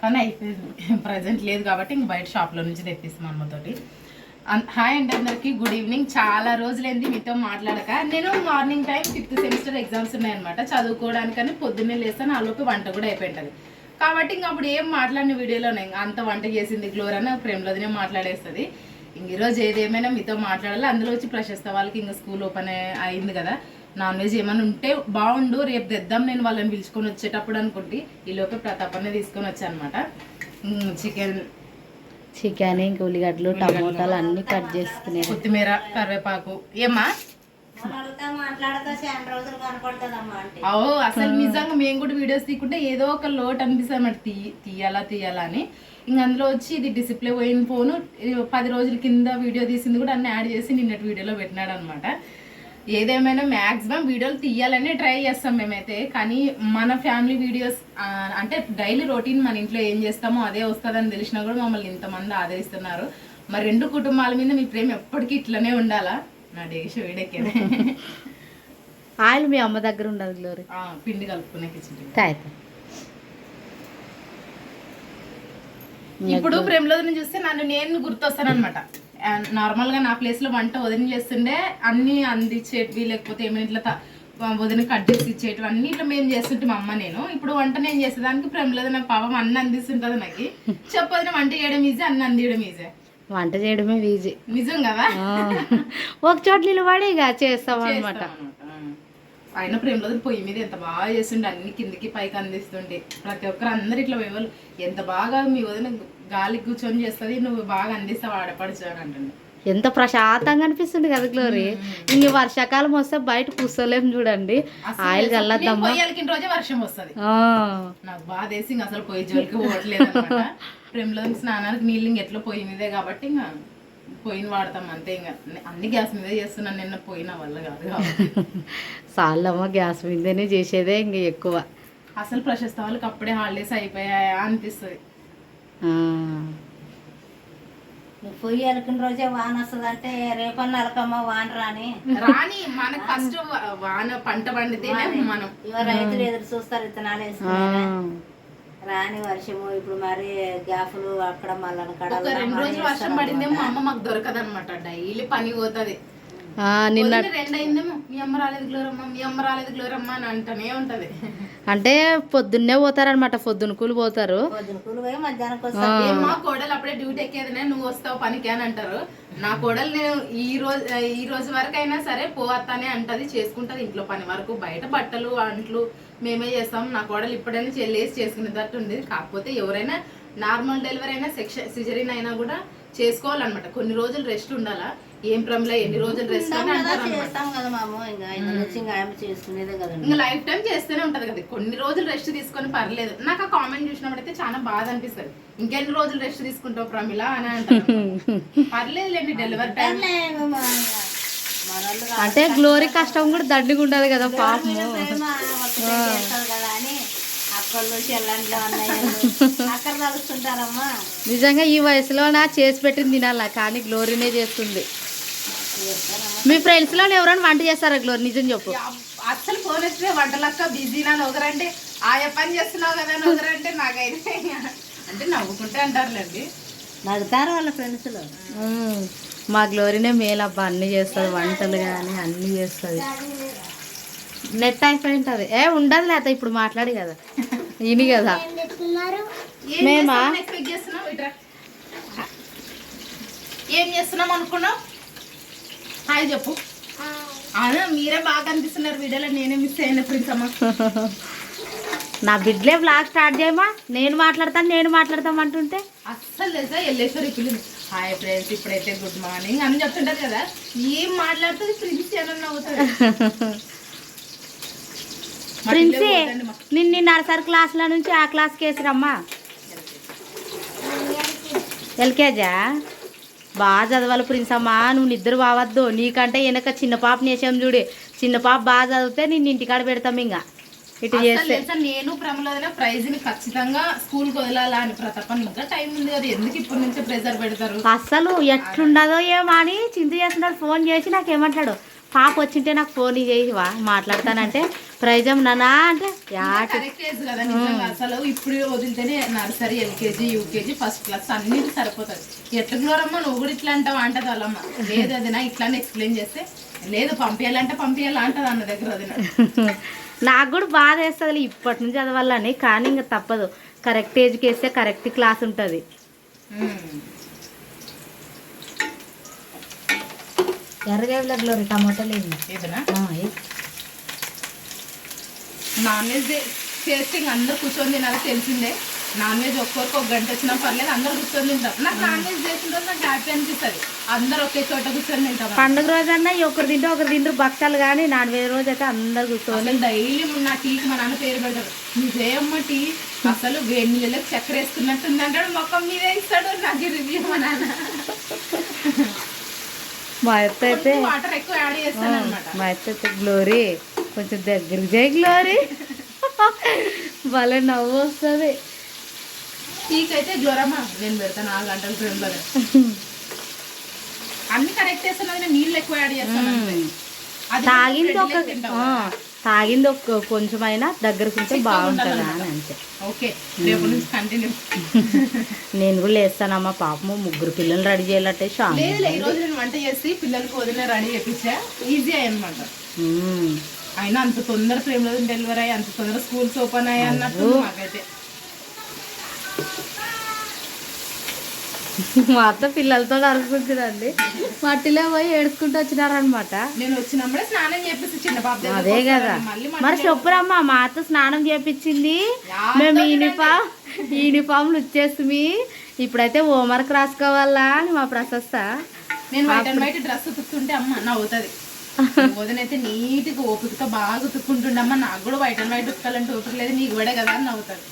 Speaker 5: కానీ అయిపోయింది ప్రజెంట్ లేదు కాబట్టి ఇంక బయట షాప్లో నుంచి తెప్పిస్తాం అమ్మతోటి. హాయ్ అండి అందరికి, గుడ్ ఈవినింగ్. చాలా రోజులైంది మీతో మాట్లాడక. నేను morning time 5th semester exams ఉన్నాయన్నమాట, చదువుకోవడానికని పొద్దున్నే లేస్తాను, ఆలోపు వంట కూడా అయిపోయింటుంది కాబట్టి ఇంక అప్పుడు ఏం మాట్లాడిన వీడియోలోనే అంత వంట చేసింది గ్లోరన్న ప్రేమలోదినే మాట్లాడేస్తుంది. ఇంక ఈరోజు ఏదేమైనా మీతో మాట్లాడాలి. అందులో వచ్చి ప్రశస్త వాళ్ళకి ఇంకా స్కూల్ ఓపెన్ అయింది కదా, నాన్ వెజ్ ఏమైనా ఉంటే బాగుండు, రేపు తెద్దాం నేను వాళ్ళని పిలుచుకొని వచ్చేటప్పుడు అనుకుంటే ఈలోపే ప్రతాపనే తీసుకొని వచ్చా అనమాట.
Speaker 2: చికెన్ ఇంకా ఉల్లిగడ్డలు టమోటాలు అన్ని కట్ చేసుకునేది,
Speaker 5: కొత్తిమీర కరివేపాకు. ఏమ్మా
Speaker 3: మాట్లాడతా చాలా రోజులు కనపడుతుందమ్మా అంటే
Speaker 5: అసలు నిజంగా మేము కూడా వీడియోస్ తీయకుంటే ఏదో ఒక లోటు అనిపిస్తుంది అన్నమాట, తీయాలా అని. ఇంక అందులో వచ్చి ఇది డిస్ప్లే పోయిన ఫోను 10 రోజుల కింద వీడియో తీసింది కూడా అన్ని యాడ్ చేసి నిన్నటి వీడియోలో పెట్టినాడు అనమాట. ఏదేమైనా మ్యాక్సిమం వీడియోలు తీయాలని ట్రై చేస్తాం మేమైతే, కానీ మన ఫ్యామిలీ వీడియోస్ అంటే డైలీ రొటీన్ మన ఇంట్లో ఏం చేస్తామో అదే వస్తుందని తెలిసినా కూడా మమ్మల్ని ఇంతమంది ఆదరిస్తున్నారు. మరి 2 కుటుంబాల మీద మీ ప్రేమ ఎప్పటికీ ఇట్లనే ఉండాలా. నా డేష్ వేడెక్కేది.
Speaker 2: ఆయిల్ మీ అమ్మ దగ్గర ఉండదు గ్లోరీ,
Speaker 5: పిండి కలుపుకునే కిచెన్. ఇప్పుడు ప్రేమలోదిని చూస్తే నేను గుర్తొస్తాను అనమాట. నార్మల్ గా నా ప్లేస్ లో వంట వదిన చేస్తుండే, అన్ని అందించేటివి లేకపోతే ఏమైనా ఇట్లా వదిన కట్ చేసి ఇచ్చేటివి అన్ని ఇట్లా మేము చేస్తుంటే మా అమ్మ నేను. ఇప్పుడు వంట నేను చేసేదానికి ప్రేమలోదిన పాపం అన్ని అందిస్తుంటది నాకు. చెప్పొదిన వంట చేయడం ఈజీ, అన్ని అందియడం ఈజీ.
Speaker 2: వంట చేయడమే ఈజీ,
Speaker 5: నిజం కదా.
Speaker 2: ఒక చోట నిలబడి ఇక చేస్తాం అనమాట.
Speaker 5: ఆయన ప్రేమలోదిన పొయ్యి మీద ఎంత బాగా చేస్తుండే, అన్ని కిందికి పైకి అందిస్తుండే. ప్రతి ఒక్కరు అందరు ఇట్లా వేవలు ఎంత బాగా మీ వదిన గాలి కూర్చొని చేస్తుంది, నువ్వు బాగా అందిస్తావు ఆడపడుచు అని అంటుండే.
Speaker 2: ఎంత ప్రశాంతంగా అనిపిస్తుంది కదా గ్లోరీ. ఇంక వర్షాకాలం వస్తే బయట కూర్చోలేము చూడండి, ఆయిల్ చల్లద్దమ్మా.
Speaker 5: పొయ్యాలకి రోజే వర్షం వస్తుంది, నాకు బాధ వేసి అసలు పొయ్యి జోలికి పోవట్లేదు అనమాట. ప్రేమలో స్నానానికి నీళ్ళు ఇంక ఎట్లా పొయ్యి మీదే కాబట్టి ఇంకా పొయ్యిని వాడతాం అంతే. ఇంకా అన్ని గ్యాస్ మీదే చేస్తున్నాను, నిన్న పోయిన వల్ల కాదు కాబట్టి.
Speaker 2: సాల్లమ్మ గ్యాస్ మీదనే చేసేదే ఇంక ఎక్కువ.
Speaker 5: అసలు ప్రశస్త వాళ్ళకి అప్పుడే హాలిడేస్ అయిపోయాయా అనిపిస్తుంది.
Speaker 3: నువ్వు పొయ్యి అలకిన రోజే వాన వస్తుంది అంటే రేపన్న అలకమ్మ వాన రాని
Speaker 5: మనకు ఫస్ట్ వాన పంట పండితే మనం
Speaker 3: రైతులు ఎదురు చూస్తారు విత్తనాలు వేసుకుని రాని వర్షము. ఇప్పుడు మరి గ్యాఫ్లు అక్కడ మళ్ళీ
Speaker 5: 2 రోజులు వర్షం పడిందేమో అమ్మ మాకు దొరకదు అనమాట, డైలీ పని పోతుంది.
Speaker 2: నిన్న
Speaker 5: 2 అయిందేమో మీ అమ్మ రాలేదు గ్లోరమ్మ, మీ అమ్మ రాలేదు గ్లోరమ్మ అని అంటనే ఉంటది.
Speaker 2: అంటే పొద్దున్నే పోతారనమాట, పొద్దున కూలి పోతారు.
Speaker 5: మా కోడలు అప్పుడే డ్యూటీ ఎక్కేదినే, నువ్వు వస్తావు పనికి అని అంటారు. నా కోడలు నేను ఈ రోజు వరకు అయినా సరే పోవస్తానే అంటది, చేసుకుంటది ఇంట్లో పని వరకు. బయట బట్టలు అంట్లు మేమే చేస్తాం. నా కోడలు ఇప్పుడైనా చెల్లేసి చేసుకునేటట్టు ఉంది. కాకపోతే ఎవరైనా నార్మల్ డెలివరీ అయినా సిజరీన్ అయినా కూడా చేసుకోవాలన్నమాట, కొన్ని రోజులు రెస్ట్ ఉండాలా. ఏం ప్రమిలా ఎన్ని రోజులు రెస్ట్ ఇంకా లైఫ్ టైం చేస్తూనే ఉంటది కదా, కొన్ని రోజులు రెస్ట్ తీసుకొని పర్లేదు. నాకు ఆ కామెంట్ చూసినప్పుడైతే చాలా బాధ అనిపిస్తుంది, ఇంకెన్ని రోజులు రెస్ట్ తీసుకుంటావు ప్రమిలా అని అంటారు. పర్లేదులేండి డెలివరీ టైం.
Speaker 2: అంటే గ్లోరీ కష్టం కూడా దండిగా ఉండదు కదా పాపము. నిజంగా ఈ వయసులో నా చేసి పెట్టింది తినాలా, కానీ గ్లోరీనే చేస్తుంది. మీ ఫ్రెండ్స్ లో ఎవరైనా వంట చేస్తారా గ్లోరీ? నిజం చెప్పు.
Speaker 5: అసలు ఫోన్ వస్తే వంటలక్క బిజీనా ఒకరంటే ఆయా పని చేస్తున్నావు కదా ఒకరంటే నాకైతే అంటే నవ్వుకుంటే అంటారులేండి,
Speaker 3: నవ్వుతారు వాళ్ళ ఫ్రెండ్స్ లో.
Speaker 2: మా గ్లోరీనే మేలబ్బా, అన్ని చేస్తుంది, వంటలు కానీ అన్ని చేస్తుంది. నెట్ అయిపోయి ఉంటుంది ఉండదు లేదా ఇప్పుడు మాట్లాడి కదా ఇని కదా. మేమా
Speaker 5: ఏం చేస్తున్నాం అనుకున్నావు? హాయ్ చెప్పు. అదే మీరే బాగా అనిపిస్తున్నారు వీడియోలో, నేనే మిస్ అయిన ఫ్రెండ్స్ అమ్మ.
Speaker 2: నా బిడ్డలే బ్లాగ్ స్టార్ట్ చేయమా, నేను మాట్లాడతాం అంటుంటే
Speaker 5: అస్సలు తెలుసా ఎల్లేశ్వరి పిల్లలు హాయ్ ఫ్రెండ్స్ ఇప్పుడైతే గుడ్ మార్నింగ్ అని చెప్తుంటారు కదా, ఏం మాట్లాడుతుంది ప్రిన్స్ ఏమన్నా అవుతుంది.
Speaker 2: ప్రిన్సీ నిన్ను నర్సరీ క్లాస్లో నుంచి ఆ క్లాస్కి వేసిరమ్మా, ఎల్కేజా. బాగా చదవాలి ప్రిన్స్ అమ్మా, నువ్వు నిద్ర బావద్దు. నీకంటే వెనక చిన్న పాపని వేసాం చూడు, చిన్న పాప బాగా చదివితే నిన్ను ఇంటికాడ పెడతాం. ఇంకా ఇటు చేస్తే
Speaker 5: నేను ప్రమలోదిన ప్రైజ్ ని ఖచ్చితంగా స్కూల్ కి వదలాలా అని ప్రతాపం. ఇంకా టైం ఉంది కదా, ఎందుకు ఇప్పటి నుంచే ప్రెజర్ పెడతారు?
Speaker 2: అస్సలు ఎట్లుండదో ఏమో అని చింత చేస్తున్నాడు. ఫోన్ చేసి నాకేమంటాడు, పాప వచ్చింటే నాకు ఫోన్ చేయవా మాట్లాడతానంటే ప్రైజం నానా అంటే యాట
Speaker 5: కరెక్ట్ ఏజ్ కదా నిజంగా. అసలు ఇప్పుడు వదిలితేనే nursery, LKG, UKG, first class అన్ని సరిపోతుంది. ఎట్లా గ్లోరమ్మ నువ్వు కూడా ఇట్లా అంటావు అంటది వాళ్ళమ్మ. లేదు అదినా ఇట్లానే ఎక్స్ప్లెయిన్ చేస్తే లేదు పంపించాలంటే పంపించాలి అంటది అన్న దగ్గర వదిన.
Speaker 2: నాకు కూడా బాధ వేస్తుంది ఇప్పటి నుంచి చదవాలని, కానీ ఇంకా తప్పదు. కరెక్ట్ ఏజ్కి వేస్తే కరెక్ట్ క్లాస్ ఉంటుంది.
Speaker 3: ఎర్రగడ్డల గ్లోరీ టమాటా లేదు
Speaker 5: ఏదైనా నాన్ వెజ్ చేస్తే ఇంక అందరు కూర్చొని తినాలి తెలిసిందే. నాన్ వెజ్ ఒక్కొరికి ఒక గంట వచ్చినా పర్లేదు, అందరు కూర్చొని తింటారు. నాకు నాన్ వెజ్ చేసిన రోజు నాకు హ్యాపీ అనిపిస్తుంది. అందరు ఒకే చోట కూర్చొని తింటారు.
Speaker 2: పండుగ రోజు అన్నా ఒకరు తింటారు భక్షాలు, కానీ నాన్ వెజ్ రోజు అయితే అందరు కూర్చొని
Speaker 5: డైలీ నా టీకి మా నాన్న పేరు పెడతాడు. నిజేమ్మ టీ అసలు వేడి నీళ్ళకి చక్కెర వేసుకున్నట్టుంది అంటాడు. మొక్కం మీదే ఇస్తాడు. నాకు రివ్యూ మా నాన్న.
Speaker 2: మా అత్త అయితే
Speaker 5: వాటర్ ఎక్కువ యాడ్ చేస్తాను అనమాట.
Speaker 2: మా అత్త అయితే గ్లోరీ కొంచెం దగ్గరికి చేయి గ్లోరీ భలే నవ్వు వస్తుంది.
Speaker 5: టీకి అయితే గ్లోరమ్మ నేను పెడతాను 4 గంటల ఫ్రెండ్లో. అన్ని కరెక్ట్ చేస్తాను, నీళ్ళు ఎక్కువ యాడ్ చేస్తాను.
Speaker 2: తాగింది ఒక కొంచెమైనా దగ్గరకు ఉంటే బాగుంటుంది అని అంతే.
Speaker 5: ఓకే రేపు నుంచి కంటిన్యూ.
Speaker 2: నేను కూడా లేస్తానమ్మా, పాపము 3 పిల్లలు రెడీ చేయాలంటే
Speaker 5: లేదు ఈ రోజు నేను వంట చేసి పిల్లలకి వదిలే రెడీ చేపించా. ఈజీ అయ్యనమాట. అయినా అంత తొందర ప్రేమలో డెలివరీ అయ్యి అంత తొందర స్కూల్స్ ఓపెన్ అయ్యి అన్నట్టు మాకైతే.
Speaker 2: మా అత్త పిల్లలతో అరుచుకుంటుందండి. మట్టిలో పోయి ఏడుచుకుంటూ వచ్చినారనమాట.
Speaker 5: నేను వచ్చినప్పుడే స్నానం చేపిస్తే చిన్న పాప.
Speaker 2: అదే కదా మరి చెప్పురమ్మా, మా అత్త స్నానం చేపించింది. మేము యూనిఫామ్లు వచ్చేస్తుంది. ఇప్పుడైతే హోంవర్క్ రాసుకోవాలా అని మా ప్రశస్త.
Speaker 5: నేను వైట్ అండ్ వైట్ డ్రెస్ ఉతుక్కుంటే అమ్మ నవ్వుతుంది. వదినైతే నీట్గా ఓపికతో బాగా ఉతుక్కుంటుండే. అమ్మ నాకు కూడా వైట్ అండ్ వైట్ ఉతకాలంటే ఓపిక లేదు, నీకు కూడా కదా అని నవ్వుతుంది.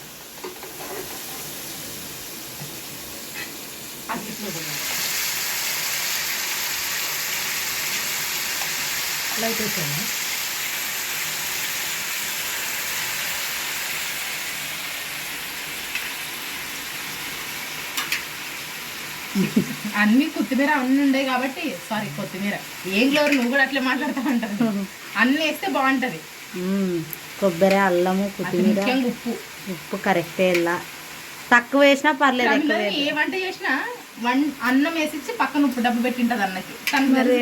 Speaker 5: అన్ని కొత్తిమీర అన్ని ఉండే కాబట్టి సారీ కొత్తిమీర ఏం గ్లోర్ నువ్వు కూడా అట్లే మాట్లాడుతూ ఉంటారు. అన్ని వేస్తే బాగుంటది.
Speaker 2: కొబ్బరి, అల్లము, కొత్తిమీర, ఉప్పు కరెక్టే. ఇలా తక్కువ వేసినా పర్లేదు.
Speaker 5: ఏ వంట చేసినా అన్నం వేసి పక్కన ఉప్పు డబ్బు పెట్టింటది అన్నకి.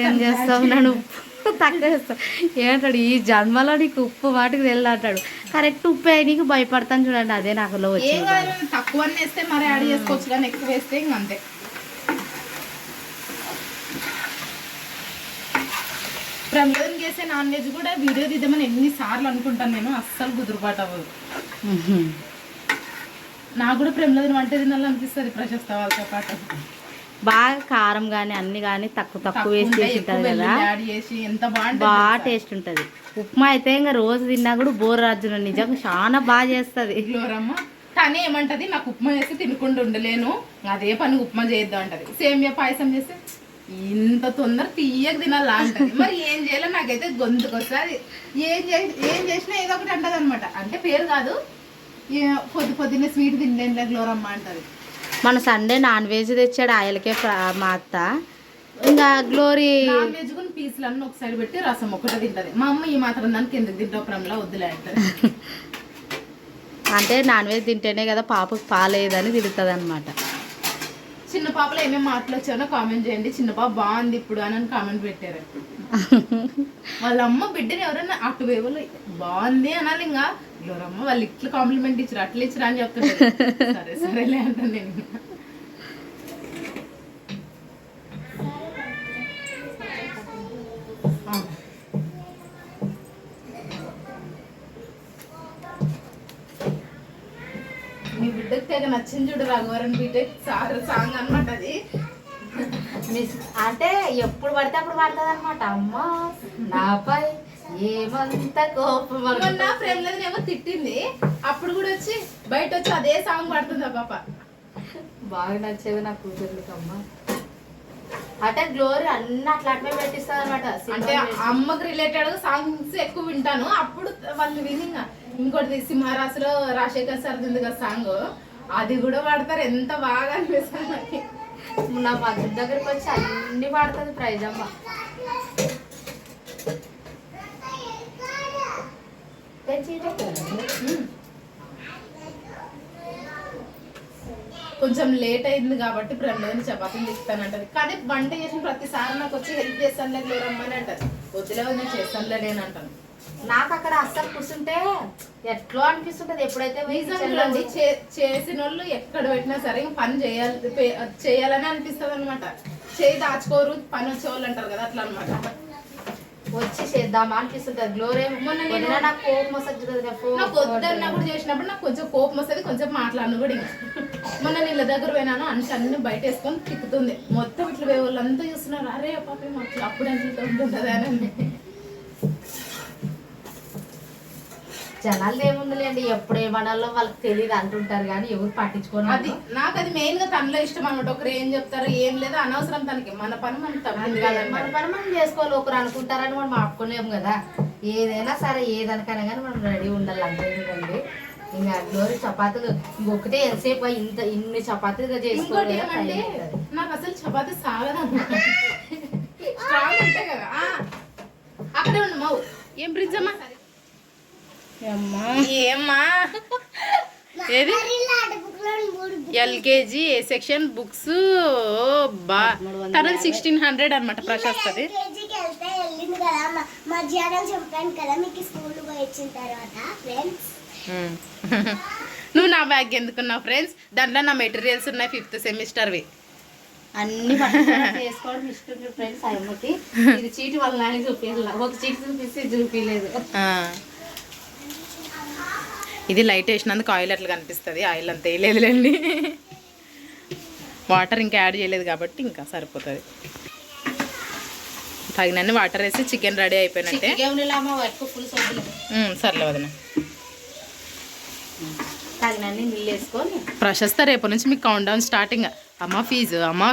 Speaker 2: ఏం చేస్తావు, నన్ను ఉప్పు తక్కువ వేస్తావు ఏమంటాడు, ఈ జన్మలో నీకు ఉప్పు వాటికి తెలియదు అంటాడు. కరెక్ట్ ఉప్పు నీకు భయపడతాను చూడండి. అదే నాకులో వచ్చింది.
Speaker 5: తక్కువ వేస్తే మరి యాడ్ చేసుకోవచ్చు, కానీ ఎక్కువ వేస్తే ఇంక అంతే. ప్రమోదం చేసే నాన్ వెజ్ కూడా వీడియో తీద్దామని ఎన్నిసార్లు అనుకుంటాను నేను, అస్సలు కుదురుబాటు అవ్వదు. నాకు కూడా ప్రేమలో వంట తినాలనిపిస్తుంది ప్రశస్త వాళ్ళతో పాటు.
Speaker 2: బాగా కారం కానీ అన్ని కానీ తక్కువ వేసి చేసి ఉంటుంది కదా,
Speaker 5: ఎంత
Speaker 2: బాగా టేస్ట్ ఉంటుంది. ఉప్మా అయితే ఇంకా రోజు తిన్నా కూడా బోర్ రాజు నిజంగా చాలా బాగా చేస్తుంది
Speaker 5: గ్లోరమ్మ. కానీ ఏమంటది, నాకు ఉప్మా చేస్తే తినకుండా ఉండలేను, అదే పని ఉప్మా చేద్దాం అంటది. సేమియా పాయసం చేస్తే ఇంత తొందర తీయక తినాలా అంటది. మరి ఏం చేయాలో నాకైతే గొంతుకు వస్తుంది. ఏం చేసినా ఏదో ఒకటి అంటది అనమాట. అంటే పేరు కాదు, పొద్దున్నే స్వీట్ తినలేనులే గ్లోరమ్మ అంటది.
Speaker 2: మన సండే నాన్ వెజ్ తెచ్చాడు ఆయలకే మా అత్త. ఇంకా గ్లోరీ
Speaker 5: నాన్ వెజ్ కూడా పీసులన్నీ ఒక సైడ్ పెట్టి రసం ఒకటే తింటది. మా అమ్మ ఈ మాత్రం దానికి ఎందుకు తింటావు ప్రేమలో వద్దులే అంటది.
Speaker 2: అంటే నాన్ వెజ్ తింటేనే కదా పాపకు పాలేదని తిడుతుంది అనమాట.
Speaker 5: చిన్న పాపలో ఏమేమి మాటలు వచ్చానో కామెంట్ చేయండి. చిన్న పాప బాగుంది ఇప్పుడు అని కామెంట్ పెట్టారు. వాళ్ళ అమ్మ బిడ్డని ఎవరైనా అటు వేవలు బాగుంది అనాలి. ఇంకా ఎవరమ్మ వాళ్ళు ఇట్లా కాంప్లిమెంట్ ఇచ్చారు అట్లా ఇచ్చారు అని చెప్తున్నారు. సరే సరేలే అంటాను నేను. మీ బిడ్డకి తెగ నచ్చింది చూడు రఘువరన్ బీటెక్ సాంగ్ అనమాట. అది
Speaker 3: అంటే ఎప్పుడు పడితే అప్పుడు పడుతుంది అనమాట. అమ్మ నాపై ఏమంత కోపం.
Speaker 5: మొన్న ప్రేమలేమో తిట్టింది, అప్పుడు కూడా వచ్చి బయట వచ్చి అదే సాంగ్ పడుతుంది. ఆ పాప
Speaker 3: బాగా నచ్చేది నా కూతుర్లకి. అమ్మ అంటే గ్లోరీ అన్ని అట్లాంటివే పెట్టిస్తుంది అనమాట.
Speaker 5: అంటే అమ్మకి రిలేటెడ్ సాంగ్స్ ఎక్కువ వింటాను. అప్పుడు వాళ్ళు విని ఇంకోటి సింహరాశిలో రాజశేఖర్ సార్ ఉంది కదా సాంగ్, అది కూడా పాడతారు. ఎంత బాగా అనిపిస్తుంది నాకు.
Speaker 3: నా మధ్య దగ్గరికి వచ్చి అన్ని పాడుతుంది ప్రైజ్ అమ్మ.
Speaker 5: కొంచెం లేట్ అయింది కాబట్టి ప్రేమలోని చపాతీలు తిప్పుతానంటది. కానీ వంట చేసిన ప్రతిసారి నాకు వచ్చి హెల్ప్ చేస్తానులే లేరమ్మని అంటారు. వద్దులే నేను చేస్తానులే నేను అంటాను.
Speaker 3: నాకు అక్కడ అస్సలు కూర్చుంటే ఎట్లా అనిపిస్తుంటది ఎప్పుడైతే
Speaker 5: చూడండి చేసిన వాళ్ళు ఎక్కడ పెట్టినా సరే ఇంక పని చేయాలని అనిపిస్తుంది అనమాట. చేయి దాచుకోరు పని వచ్చేవాళ్ళు అంటారు కదా, అట్లా అనమాట.
Speaker 3: వచ్చి చేద్దామా అనిపిస్తుంటది. గ్లోరీ మొన్న నేను నాకు కోపం వస్తుంది.
Speaker 5: నాకు వద్దన్నప్పుడు చేసినప్పుడు నాకు కొంచెం కోపం వస్తుంది, కొంచెం మాట్లాడను కూడా. ఇంకా మొన్న నీళ్ళ దగ్గర పోయినాను అన్ని బయట వేసుకొని తిప్పుతుంది. మొత్తం ఇట్లా వాళ్ళంతా చూస్తున్నారు, అరే పాప అట్లా అప్పుడు ఎంత ఉంటుందా అని.
Speaker 3: జనాలు ఏముందిలేండి, ఎప్పుడు ఏమనాలో వాళ్ళకి తెలియదు అంటుంటారు కానీ ఎవరు పట్టించుకోను.
Speaker 5: అది నాకు అది మెయిన్ గా తనలో ఇష్టం అనమాట. ఒకరు ఏం చెప్తారు ఏం లేదు అనవసరం తనకి. మన పని మనం తప్పింది కాదండి,
Speaker 3: మన పని మనం చేసుకోవాలి. ఒకరు అనుకుంటారని మనం ఆపుకోలేము కదా. ఏదైనా సరే ఏదనికైనా కానీ మనం రెడీ ఉండాలి అంతేనండి. ఇంకా గ్లోరీ చపాతీలు ఇంకొకటే ఎంతసేపు ఇన్ని చపాతీలుగా చేసుకోవాలి.
Speaker 5: నాకు అసలు చపాతీ సాగదన్నమాట. స్ట్రాంగ్ ఉంటాయి కదా. అక్కడే ఉన్నా మా ఏం ఫ్రిడ్జ్ అమ్మా ఏమ్మా ఏది ఎల్కేజీ ఏ సెక్షన్ బుక్స్ బా తనది 1600 అనమాట. ప్రశస్తది
Speaker 4: వెళ్ళింది కదా మధ్యాహ్నం చెప్పాను కదా మీకు స్కూల్ పోయి వచ్చిన తర్వాత ఫ్రెండ్స్.
Speaker 5: నువ్వు నా బ్యాగ్ ఎందుకున్నావు ఫ్రెండ్స్? దాంట్లో నా మెటీరియల్స్ ఉన్నాయి 5th సెమిస్టర్వి.
Speaker 3: అన్ని చేసుకోవడం ఇష్టం ఫ్రెండ్స్. అమ్మకి ఇది చీటి వాళ్ళ నాని చూపించాల, ఒక చీటి చూపిస్తే చూపించలేదు.
Speaker 5: ఇది లైట్ వేసినందుకు ఆయిల్ అట్లా కనిపిస్తుంది. ఆయిల్ అంత వేయలేదులేండి, వాటర్ ఇంకా యాడ్ చేయలేదు కాబట్టి ఇంకా సరిపోతుంది. తగినన్ని వాటర్ వేసి చికెన్ రెడీ అయిపోయినట్టే. సర్లే వదిన.
Speaker 3: తగినన్ని నీళ్ళు వేసుకొని
Speaker 5: ప్రశస్త రేపు నుంచి మీకు కౌంట్ డౌన్ స్టార్టింగ్. అమ్మ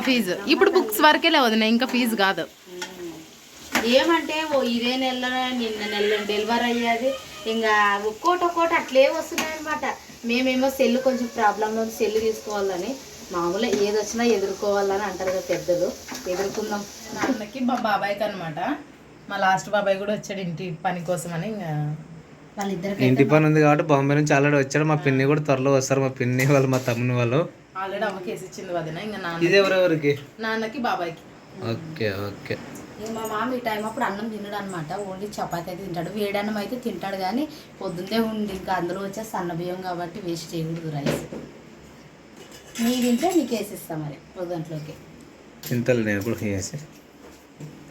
Speaker 5: ఫీజు ఇప్పుడు బుక్స్ వరకే వదిన, ఇంకా ఫీజు కాదు.
Speaker 3: ఏమంటే ఇదే నెలలో నిన్న నెల డెలివరీ అయ్యేది. ఇంకా ఒక్కోటి అట్లే వస్తున్నాయి అనమాట. మేమేమో సెల్ కొంచెం ప్రాబ్లంలో సెల్ తీసుకోవాలని మామూలుగా ఏది వచ్చినా ఎదుర్కోవాలని అంటారు కదా పెద్దలు. ఎదుర్కొందాం.
Speaker 5: నాన్నకి మా బాబాయ్కి అనమాట. మా లాస్ట్ బాబాయ్ కూడా వచ్చాడు ఇంటి పని కోసం అని. ఇంకా
Speaker 3: వాళ్ళిద్దరికి
Speaker 1: ఇంటి పని ఉంది కాబట్టి బాంబే నుంచి ఆల్రెడీ వచ్చాడు. మా పిన్ని కూడా త్వరలో వస్తారు. మా పిన్ని వాళ్ళు మా తమ్ముని వాళ్ళు
Speaker 5: ఆల్రెడీ అమ్మకి వేసి ఇచ్చింది వదిన. ఇంకా
Speaker 1: ఇది ఎవరెవరికి?
Speaker 5: నాన్నకి బాబాయ్కి.
Speaker 1: Okay okay.
Speaker 3: మా మామ ఈ టైం అప్పుడు అన్నం తినడు అనమాట. ఓన్లీ చపాతీ అయితే తింటాడు. వేడన్నం అయితే తింటాడు కానీ పొద్దున్నే ఉండి ఇంకా అందులో వచ్చే సన్న బియ్యం కాబట్టి వేస్ట్ చేయకూడదు రైస్. నీ తింటే నీకు వేసిస్తాం మరి పొద్దుంట్లోకి.
Speaker 1: తింటలే నేను కూడా వేసి.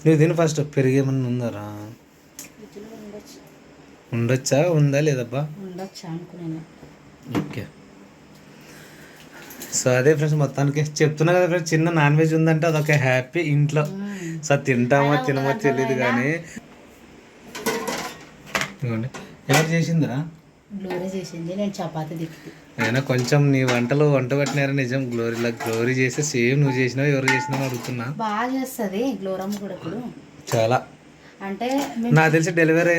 Speaker 1: నువ్వు తిని ఫస్ట్. పెరిగేమన్నా ఉందరా? ఉండొచ్చా? ఉందా లేదబ్బా?
Speaker 3: ఉండొచ్చా అనుకున్నాను.
Speaker 1: ఓకే. సో అదే ఫ్రెండ్స్, మొత్తానికి చెప్తున్నా కదా ఫ్రెండ్స్, చిన్న నాన్ వెజ్ ఉందంటే అదొక హ్యాపీ ఇంట్లో. సో తింటామో తినమో తెలియదు కానీ. ఎవరు చేసిందిరా?
Speaker 3: గ్లోరీ చేసింది, నేను చపాతీ తిప్పి.
Speaker 1: అయినా కొంచెం నీ వంట పెట్టినారా నిజం. గ్లోరీ చేస్తే సేమ్ నువ్వు చేసినావు ఎవరు చేసినావు అడుగుతున్నా.
Speaker 3: బాగా చేస్తుంది గ్లోరమ్మ కూడా ఇప్పుడు.
Speaker 1: చాలా
Speaker 3: అంటే
Speaker 1: నాకు తెలిసి డెలివరీ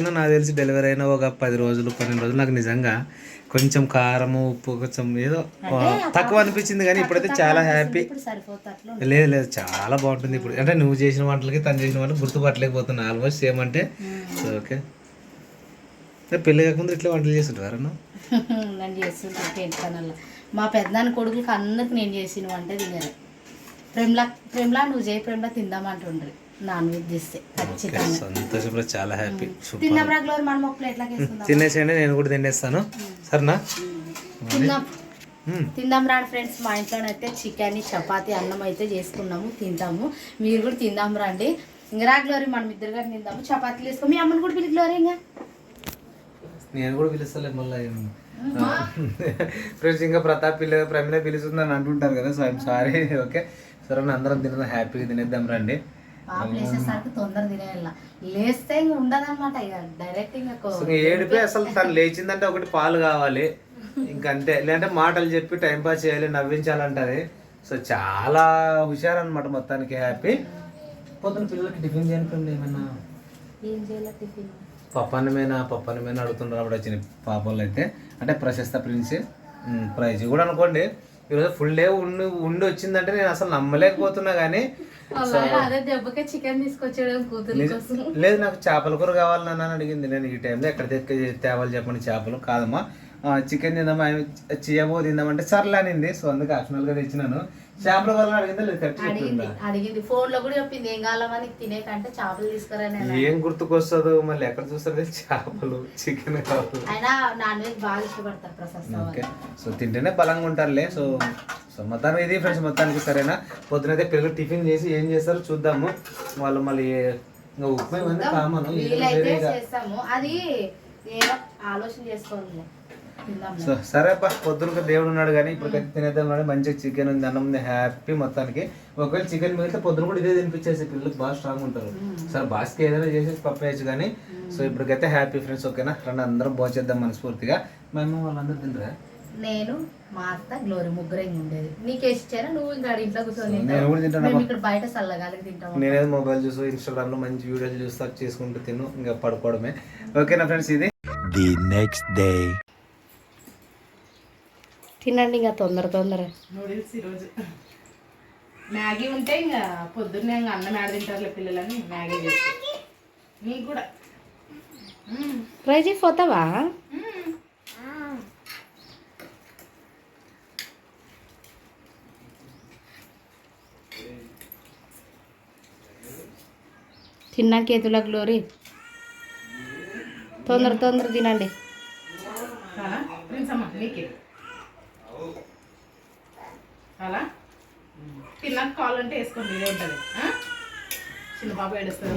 Speaker 1: అయినా ఒక 10 రోజులు 12 రోజులు నాకు నిజంగా కొంచెం కారం ఉప్పు కొంచెం ఏదో తక్కువ అనిపించింది కానీ ఇప్పుడైతే చాలా హ్యాపీ. లేదు చాలా బాగుంటుంది ఇప్పుడు. అంటే నువ్వు చేసిన వంటలకి తను చేసిన వంటలు గుర్తుపట్టలేకపోతున్నా. ఆల్మోస్ట్ సేమ్ అంటే. ఓకే. పెళ్ళి కాకుండా ఇట్లా వంటలు చేస్తుంటారు?
Speaker 3: నేను చేస్తుంటాను. మా పెద్దనాన్న కొడుకులకి అందరికి నేను చేసిన వంట తినరు. ప్రేమ్లా నువ్వు చేయి ప్రేమ్లా తిందామంటుండ్రి నాన్ వెజ్ చేస్తే ఖచ్చితంగా.
Speaker 1: సంతోషం, చాలా హ్యాపీ.
Speaker 3: తిందాం రా గ్లోరీ, మనం ఒక ప్లేట్లోకి వేసుకుందాం.
Speaker 1: తినేసేయండి, నేను కూడా తినేస్తాను. సరేనా?
Speaker 3: తిందాం రాండి ఫ్రెండ్స్. మా ఇంట్లోనైతే చికెన్ చపాతీ అన్నం అయితే చేసుకున్నాము, తింటాము. మీరు కూడా తిందాం రండి. ఇంకా రా గ్లోరీ, మనం ఇద్దరు గారు తిందాము. చపాతీలు వేసుకో. మీ అమ్మని కూడా పిలి గ్లోరీ. ఇంకా
Speaker 1: నేను కూడా పిలుస్తాలే మళ్ళీ ఫ్రెండ్స్. ఇంకా ప్రమిళ పిలుస్తుందని అంటుంటారు కదా. So I'm sorry. ఓకే సరే, అందరం తినేద్దాం, హ్యాపీగా తినేద్దాం రండి.
Speaker 3: పాప లేచేసరికి తొందర తినేయాల. లేస్తే ఇంక ఉండదన్నమాట. ఇక డైరెక్ట్ ఇంకా
Speaker 1: ఏడిపోయి అసలు తను లేచిందంటే ఒకటి పాలు కావాలి ఇంకంతే. లేదంటే మాటలు చెప్పి టైంపాస్ చేయాలి, నవ్వించాలంటది. సో చాలా హుషారు అనమాట మొత్తానికి. హ్యాపీ. పొద్దున్న పిల్లలకి టిఫిన్ చేయని ఏమన్నా
Speaker 3: ఏం చేయాలి టిఫిన్?
Speaker 1: పప్పన్నమేనా అడుగుతున్నారు అప్పుడు వచ్చిన పాపలు అయితే. అంటే ప్రశస్త ప్రిన్స్ ప్రైజ్ కూడా అనుకోండి. ఈరోజు ఫుల్ డే ఉండి వచ్చిందంటే నేను అసలు నమ్మలేకపోతున్నా కానీ
Speaker 2: అదే దెబ్బకే చికెన్ తీసుకొచ్చాడు కూతురు కోసం.
Speaker 1: లేదు నాకు చేపల కూర కావాలి నాన్న అని అడిగింది. నేను ఈ టైంలో ఎక్కడ తేవాలి చెప్పండి చేపలు కాదమ్మా చికెన్ తిందామా చేయబో తిందామంటే సర్లే అనింది. సో అందుకే ఆప్షనల్గా తెచ్చినాను. చేపల వల్ల అడిగిందా లేదు కరెక్ట్
Speaker 2: అడిగింది ఫోన్ లో కూడా చెప్పింది ఏం కావాలని తినే కంటే చేపలు తీసుకురా.
Speaker 1: ఏం గుర్తుకొస్తుందో మళ్ళీ ఎక్కడ చూస్తారు చేపలు చికెన్ కావాలి.
Speaker 2: అయినా నాన్ వెజ్ బాగా ఇష్టపడతారు ప్రసాద్.
Speaker 1: ఓకే సో తింటేనే బలంగా ఉంటారులే. సో సో మొత్తానికి ఇది ఫ్రెండ్స్ మొత్తానికి సరేనా. పొద్దునైతే పిల్లలు టిఫిన్ చేసి ఏం చేస్తారో చూద్దాము. వాళ్ళు మళ్ళీ ఇంకా ఉప్మా ఇవన్నీ కామను
Speaker 2: చేస్తాము అది ఏదో ఆలోచన చేసుకోవాలి.
Speaker 1: సో సరే అప్ప పొద్దునక దేవుడు ఉన్నాడు కానీ ఇప్పుడు తినేద్దాం కానీ మంచిగా చికెన్ ఉంది అన్నం ఉంది హ్యాపీ మొత్తానికి. ఒకవేళ చికెన్ మిగిలితే పొద్దున కూడా ఇదే తినిపించేసి పిల్లలకు బాగా స్ట్రాంగ్ ఉంటారు. సరే బాస్కి ఏదైనా చేసేసి పప్పు వేయచ్చు కానీ. సో ఇప్పటికైతే హ్యాపీ ఫ్రెండ్స్ ఓకేనా. రండి అందరం భోంచేద్దాం మనస్ఫూర్తిగా. మేము వాళ్ళందరూ తింటారా?
Speaker 2: నేను మా అత్త గ్లోరీ ముగ్గురే ఉండేది. నీకు వేసి ఇచ్చారా నువ్వు ఇంకా ఇంట్లో కూర్చొని?
Speaker 1: నేను కూడా తింటాను.
Speaker 2: ఇక్కడ బయట చల్లగాలికి తింటాము.
Speaker 1: నేనేదో మొబైల్ చూస్తూ ఇన్స్టాగ్రామ్ లో మంచి వీడియోలు చూస్తా చేసుకుంటూ తిను ఇంకా పడుకోవడమే. ఓకేనా ఫ్రెండ్స్ ఇది
Speaker 6: The next day.
Speaker 2: తినండి ఇంకా తొందర
Speaker 5: నూడిల్స్ ఈరోజు మ్యాగీ ఉంటే ఇంకా పొద్దున్నే ఇంకా అన్నం ఆడ తింటారులే పిల్లలని మ్యాగీ చేసి నీకు కూడా
Speaker 2: ట్రై చేసిపోతావా? తిన్నా కేతుల గ్లోరీ తొందర తినండి.
Speaker 5: ప్రిన్స్ అమ్మ నీకే అలా తిన్నాక కావాలంటే వేసుకోండి ఇదే ఉంటుంది. చిన్న బాబు ఏడుస్తుంది.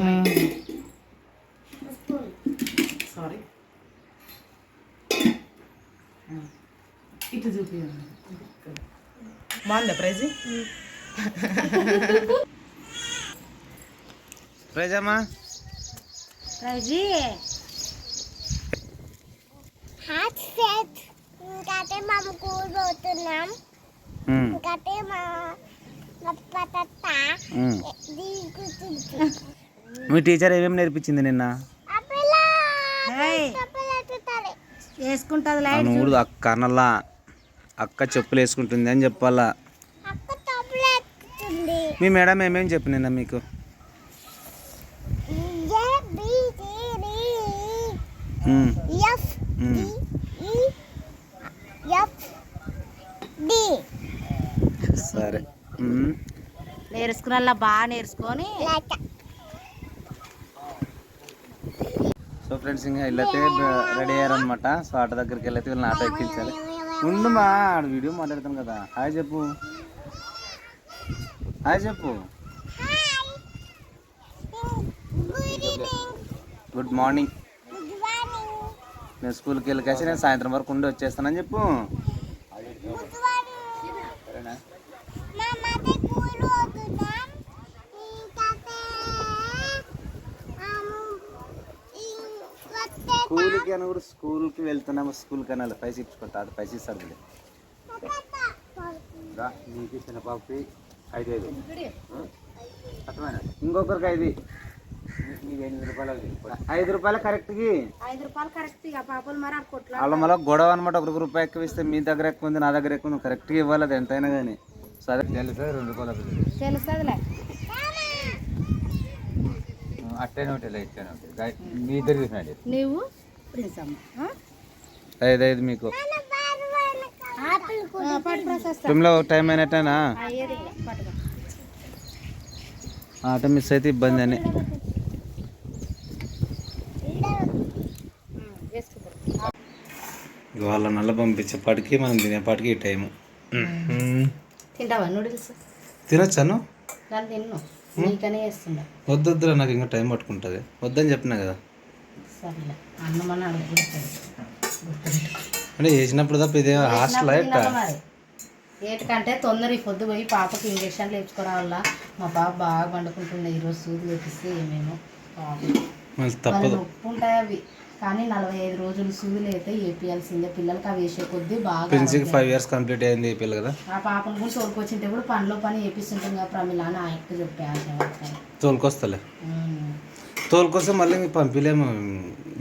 Speaker 5: సారీ ఇటు చూపి బాగుందా ప్రైజ్?
Speaker 1: ప్రైజమ్మా
Speaker 4: ఇంకైతే మేము కూర్చోతున్నాం. ఇంకైతే మా
Speaker 1: మీ టీచర్ ఏమేమి నేర్పించింది నిన్న?
Speaker 2: వేసుకుంటుంది
Speaker 1: నువ్వు అక్క అనల్లా అక్క చెప్పులు వేసుకుంటుంది అని చెప్పాలా. మీ మేడం ఏమేమి చెప్పు నిన్న మీకు? సరే
Speaker 2: నేర్చుకున్నా బాగా నేర్చుకొని.
Speaker 1: సో ఫ్రెండ్స్ ఇంకా వెళ్ళైతే రెడీ అయ్యారనమాట. సో ఆటో దగ్గరికి వెళ్ళైతే వీళ్ళని ఆటో ఎక్కించాలి. ఉండుమా వీడియో మాట్లాడతాను కదా. హాయ్ చెప్పు గుడ్ మార్నింగ్. నేను స్కూల్కి వెళ్ళకేసి నేను సాయంత్రం వరకు ఉండి వచ్చేస్తానని చెప్పు. స్కూల్కి అని కూడా స్కూల్కి వెళ్తున్నాము. స్కూల్కి అనాలి పైసా ఇచ్చుకుంటా. అది పైసా ఇస్తాడు. నీకు ఇచ్చిన పాపకి 5 అర్థమైనా ఇంకొకరికి 5 5 రూపాయలు కరెక్ట్కి.
Speaker 2: 5 రూపాయలు కరెక్ట్. పాపలు మరి
Speaker 1: వాళ్ళ మళ్ళీ గొడవ అనమాట. ఒక రూపాయి ఎక్కువ ఇస్తే మీ దగ్గర ఎక్కువ ఉంది నా దగ్గర ఎక్కువ ఉంది. కరెక్ట్గా ఇవ్వాలి అది ఎంతైనా కానీ. సరే తెలుసా 2 రూపాయలు
Speaker 2: తెలుస్తుందిలే.
Speaker 1: అట్టేనే ఉంటాయి ఇచ్చాను ఉంటాయి. మీ ఇద్దరు చూసినాడు
Speaker 2: నీవు ప్రిన్స్ అమ్మ
Speaker 1: 5 మీకు టైంలో టైం అయినట్టేనా? ఆట మిస్ అయితే ఇబ్బంది అని. వాళ్ళ నల్ల పంపించేపాటికి మనం తినేపాటికి ఈ టైము.
Speaker 2: తింటావా నూడిల్స్?
Speaker 1: తినొచ్చాను
Speaker 2: తిన్ను నీకనే చేస్తుండ.
Speaker 1: వద్దురా నాకు ఇంకా టైం పట్టుకుంటుంది. వద్దని చెప్పినా కదా.
Speaker 2: సరేలే అన్నమని అడుగుతుంది
Speaker 1: అంటే చేసినప్పుడు తప్ప ఇదే హాస్టల్
Speaker 2: ఏటికంటే తొందర ఈ పొద్దు పోయి పాపకి ఇంజక్షన్లు వేయించుకోరావాల. మా పాప బాగా పండుకుంటుండే. ఈరోజు సూది వేపిస్తే ఏమేమో
Speaker 1: తప్పదు.
Speaker 2: నొప్పి ఉంటాయి అవి. కానీ 45 రోజులు సూదులు అయితే వేపియాల్సిందే. పిల్లలకి అవి వేసే కొద్దీ బాగా.
Speaker 1: 5 years కంప్లీట్ అయింది పిల్లలు కదా.
Speaker 2: ఆ పాపను కూడా తోలుకొచ్చింటే కూడా పనిలో పని వేపిస్తుంటాం కదా ప్రమిళ అని ఆ ఎక్క చెప్పే.
Speaker 1: తోలుకొస్తలే. తోలుకొస్తే మళ్ళీ పంపిలేము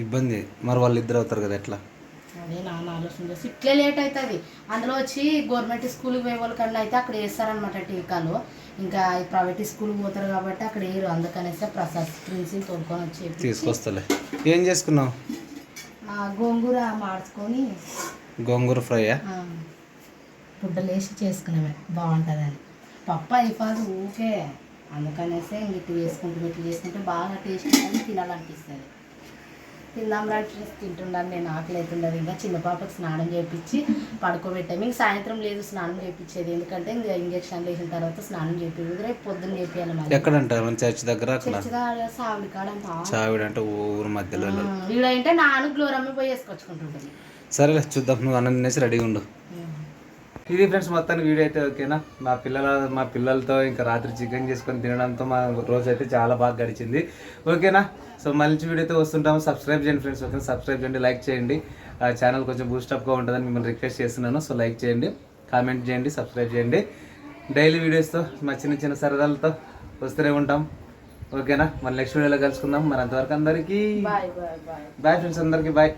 Speaker 1: ఇబ్బంది. మరి వాళ్ళు ఇద్దరు అవుతారు కదా ఎట్లా.
Speaker 2: అదే నాన్న సుందర్స్ ఇట్లే లేట్ అవుతుంది. అందులో వచ్చి గవర్నమెంట్ స్కూల్కి పోయే వాళ్ళకన్నా అయితే అక్కడ వేస్తారనమాట టీకాలు. ఇంకా ఈ ప్రైవేట్ స్కూల్కి పోతారు కాబట్టి అక్కడ వేయరు. అందుకనేసి ప్రసాద్ ప్రిన్సిని తోడుకొని వచ్చి
Speaker 1: తీసుకొస్తలే. ఏం చేసుకున్నావు?
Speaker 2: గోంగూర మార్చుకొని
Speaker 1: గోంగూర ఫ్రైయా?
Speaker 2: పుడ్డలు వేసి చేసుకునేవి బాగుంటుందని. పప్పు అయిపోదు ఊకే, అందుకనేసి ఇట్లా చేసుకుంటే బాగా టేస్ట్ ఉంటుంది, తినాలనిపిస్తుంది. తిందాం రాసి తింటున్నాను నేను. ఆకలి అవుతుండదు. ఇంకా చిన్న పాపకు స్నానం చేయించి పడుకోబెట్టాము. ఇంక సాయంత్రం లేదు స్నానం చేయించేది, ఎందుకంటే ఇంకా ఇంజక్షన్లు వేసిన తర్వాత స్నానం చేయించదు. రేపు పొద్దున్న చేయించాలి. మరి
Speaker 1: ఎక్కడంటారు? మన చర్చ్ దగ్గర
Speaker 2: సావిడి కాడంట.
Speaker 1: చావిడ అంటే ఊరు మధ్యలో.
Speaker 2: వీడైతే నాను గ్లోరమ్మ పోయి వేసుకొచ్చుకుంటుంటుంది.
Speaker 1: సరేలే చూద్దాం, నువ్వు అన్నం తినేసి రెడీగా ఉండు. ఇది ఫ్రెండ్స్ మొత్తానికి వీడియో అయితే ఓకేనా. మా పిల్లలతో ఇంకా రాత్రి చికెన్ చేసుకొని తినడంతో మా రోజు అయితే చాలా బాగా గడిచింది. ఓకేనా. సో మంచి వీడియోతో వస్తుంటాము. సబ్స్క్రైబ్ చేయండి ఫ్రెండ్స్. ఓకే, సబ్స్క్రైబ్ చేయండి, లైక్ చేయండి. ఛానల్ కొంచెం బూస్టప్గా ఉంటుందని మిమ్మల్ని రిక్వెస్ట్ చేస్తున్నాను. సో లైక్ చేయండి, కామెంట్ చేయండి, సబ్స్క్రైబ్ చేయండి. డైలీ వీడియోస్తో మా చిన్న చిన్న సరదాలతో వస్తూనే ఉంటాం. ఓకేనా. మన నెక్స్ట్ వీడియోలో కలుసుకుందాం. మరి అంతవరకు అందరికీ
Speaker 2: బాయ్
Speaker 1: బాయ్ ఫ్రెండ్స్, అందరికీ బాయ్.